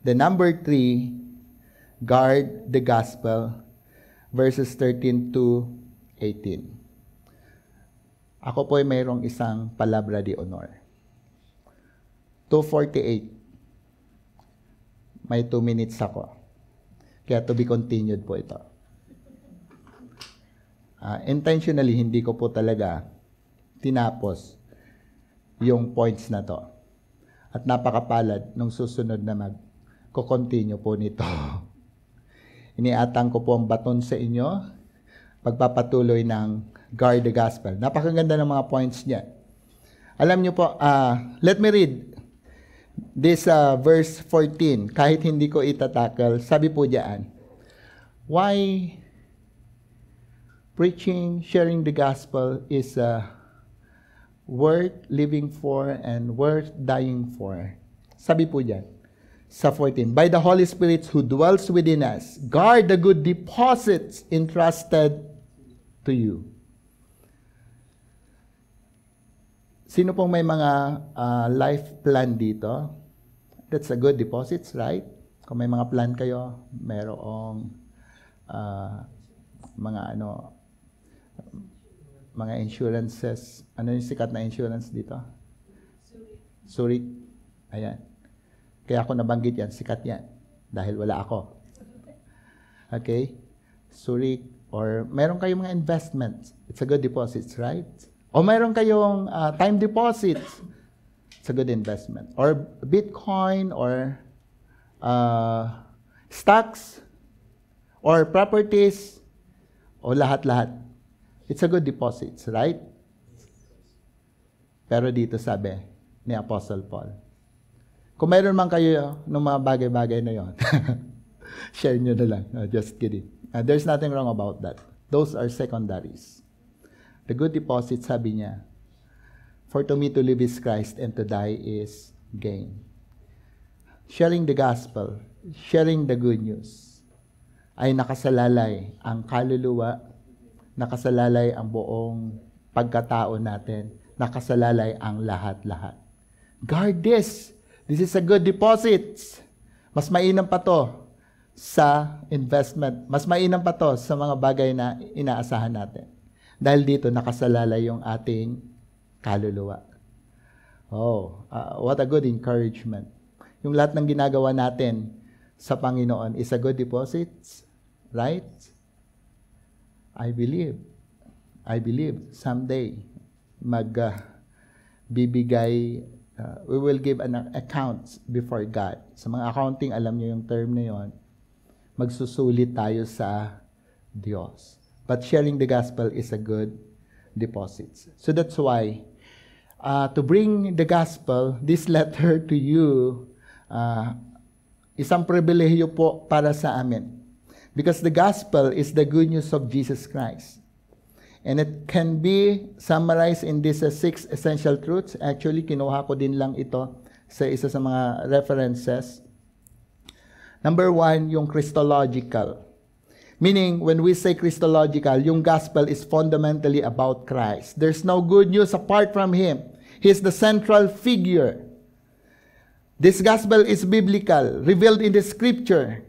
The number 3, guard the gospel, verses 13 to 18. Ako po ay mayroong isang palabra de honor. 2:48. May 2 minutes ako. Kaya to be continued po ito. Intentionally, hindi ko po talaga tinapos yung points na to. At napakapalad nung susunod na mag-continue po nito. Iniatang ko po ang baton sa inyo, pagpapatuloy ng guard the gospel. Napakaganda ng mga points niya. Alam niyo po, let me read this verse 14. Kahit hindi ko itatakal, sabi po diyan, why preaching, sharing the gospel is worth living for and worth dying for. Sabi po diyan, sa 14, by the Holy Spirit who dwells within us, guard the good deposits entrusted to you. Sino pong may mga life plan dito? That's a good deposits, right? Kung may mga plan kayo, mayroong mga insurances. Ano yung sikat na insurance dito? Zurich. Ayan. Kaya ako nabanggit yan, sikat yan. Dahil wala ako. Okay? Zurich. Or meron kayong mga investments. It's a good deposits, right? O mayroon kayong time deposits. It's a good investment. Or Bitcoin, or stocks, or properties, o lahat-lahat. It's a good deposits, right? Pero dito sabi, ni Apostle Paul. Kung mayroon man kayo ng mga bagay-bagay na yon, share nyo na lang. Just kidding. There's nothing wrong about that. Those are secondaries. The good deposit, sabi niya, for to me to live is Christ and to die is gain. Sharing the gospel, sharing the good news, ay nakasalalay ang kaluluwa, nakasalalay ang buong pagkatao natin, nakasalalay ang lahat-lahat. Guard this. This is a good deposit. Mas mainam pa to sa investment. Mas mainam pa to sa mga bagay na inaasahan natin. Dahil dito nakasalalay yung ating kaluluwa. Oh, what a good encouragement. Yung lahat ng ginagawa natin sa Panginoon is a good deposit, right? I believe someday bibigay, we will give an account before God. Sa mga accounting, alam niyo yung term na yon, magsusulit tayo sa Diyos. But sharing the gospel is a good deposit. So that's why, to bring the gospel, this letter to you, isang pribilehiyo po para sa amin. Because the gospel is the good news of Jesus Christ. And it can be summarized in these 6 essential truths. Actually, kinuha ko din lang ito sa isa sa mga references. Number 1, yung Christological. Meaning, when we say Christological, yung gospel is fundamentally about Christ. There's no good news apart from Him. He is the central figure. This gospel is biblical, revealed in the scripture,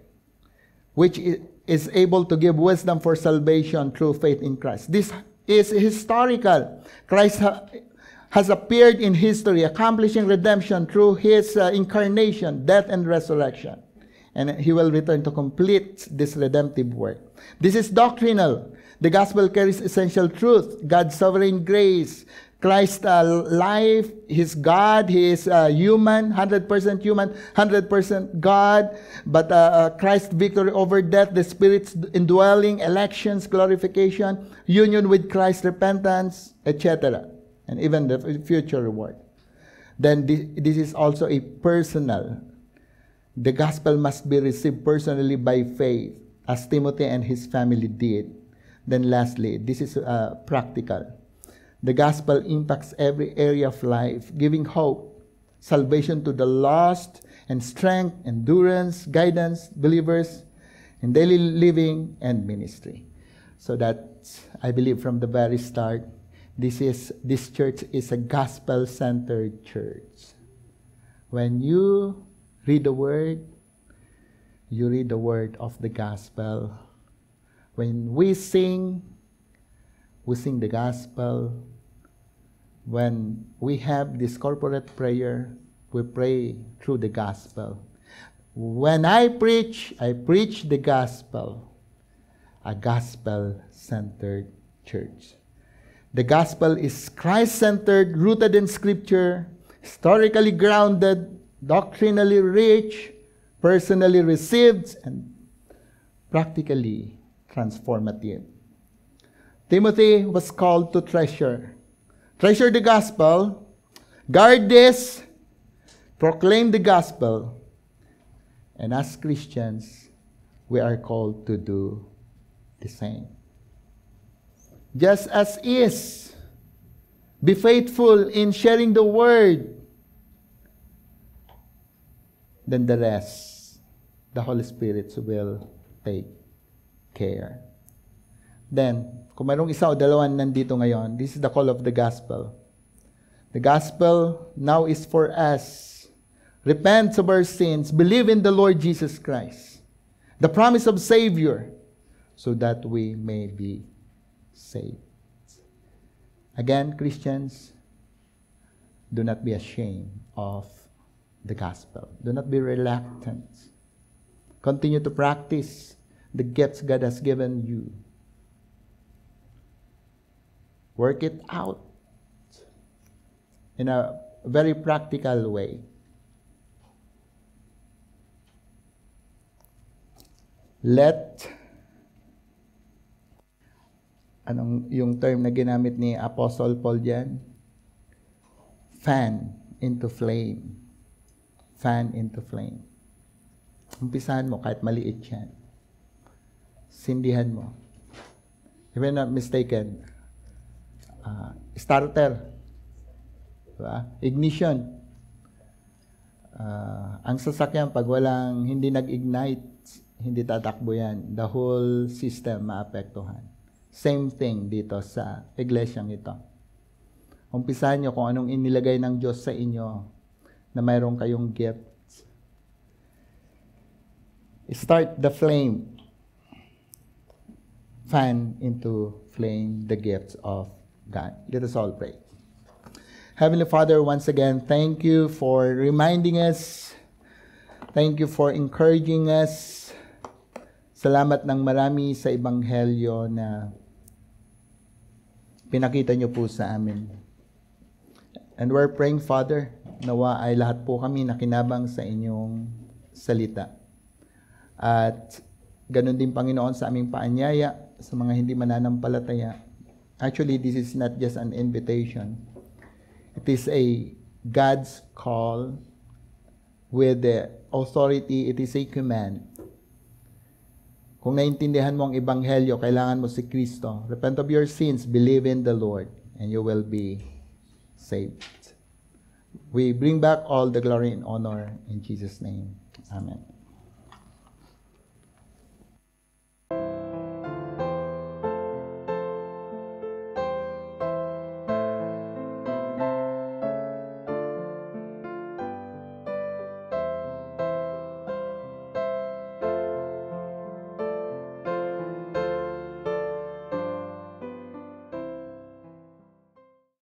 which is able to give wisdom for salvation through faith in Christ. This is historical. Christ has appeared in history, accomplishing redemption through His incarnation, death, and resurrection. And He will return to complete this redemptive work. This is doctrinal. The gospel carries essential truth, God's sovereign grace, Christ's life, His God, He is human, 100% human, 100% God, but Christ's victory over death, the Spirit's indwelling, elections, glorification, union with Christ, repentance, etc. And even the future reward. Then this is also a personal. The gospel must be received personally by faith, as Timothy and his family did. Then lastly, this is practical. The gospel impacts every area of life, giving hope, salvation to the lost, and strength, endurance, guidance, believers in daily living and ministry. So that, I believe from the very start, this church is a gospel-centered church. When you read the word, you read the word of the gospel. When we sing the gospel. When we have this corporate prayer, we pray through the gospel. When I preach the gospel, a gospel-centered church. The gospel is Christ-centered, rooted in Scripture, historically grounded, doctrinally rich, personally received, and practically transformative. Timothy was called to treasure the gospel, guard this, proclaim the gospel, and as Christians, we are called to do the same. Just as is, be faithful in sharing the word, then the rest, the Holy Spirit will take care. Then, kung mayroong isa o dalawan nandito ngayon, this is the call of the gospel. The gospel now is for us. Repent of our sins, believe in the Lord Jesus Christ, the promise of Savior, so that we may be saved. Again, Christians, do not be ashamed of the gospel. Do not be reluctant. Continue to practice the gifts God has given you. Work it out in a very practical way. Let, yung term na ginamit ni Apostle Paul diyan? Fan into flame. Fan into flame. Umpisahan mo kahit maliit yan. Sindihan mo. If I'm not mistaken, starter. Diba? Ignition. Ang sasakyan, pag hindi nag-ignite, hindi tatakbo yan. The whole system maapektuhan. Same thing dito sa iglesyang ito. Umpisahan nyo kung anong inilagay ng Diyos sa inyo na mayroon kayong gifts. Start the flame. Fan into flame the gifts of God. Let us all pray. Heavenly Father, once again, thank you for reminding us. Thank you for encouraging us. Salamat ng marami sa Ebanghelyo na pinakita niyo po sa amin. And we're praying, Father, nawa ay lahat po kami nakinabang sa inyong salita. At ganun din, Panginoon, sa aming paanyaya sa mga hindi mananampalataya. Actually, this is not just an invitation. It is a God's call with the authority. It is a command. Kung naintindihan mo ang Ebanghelyo, kailangan mo si Kristo. Repent of your sins, believe in the Lord, and you will be saved. We bring back all the glory and honor in Jesus' name. Amen.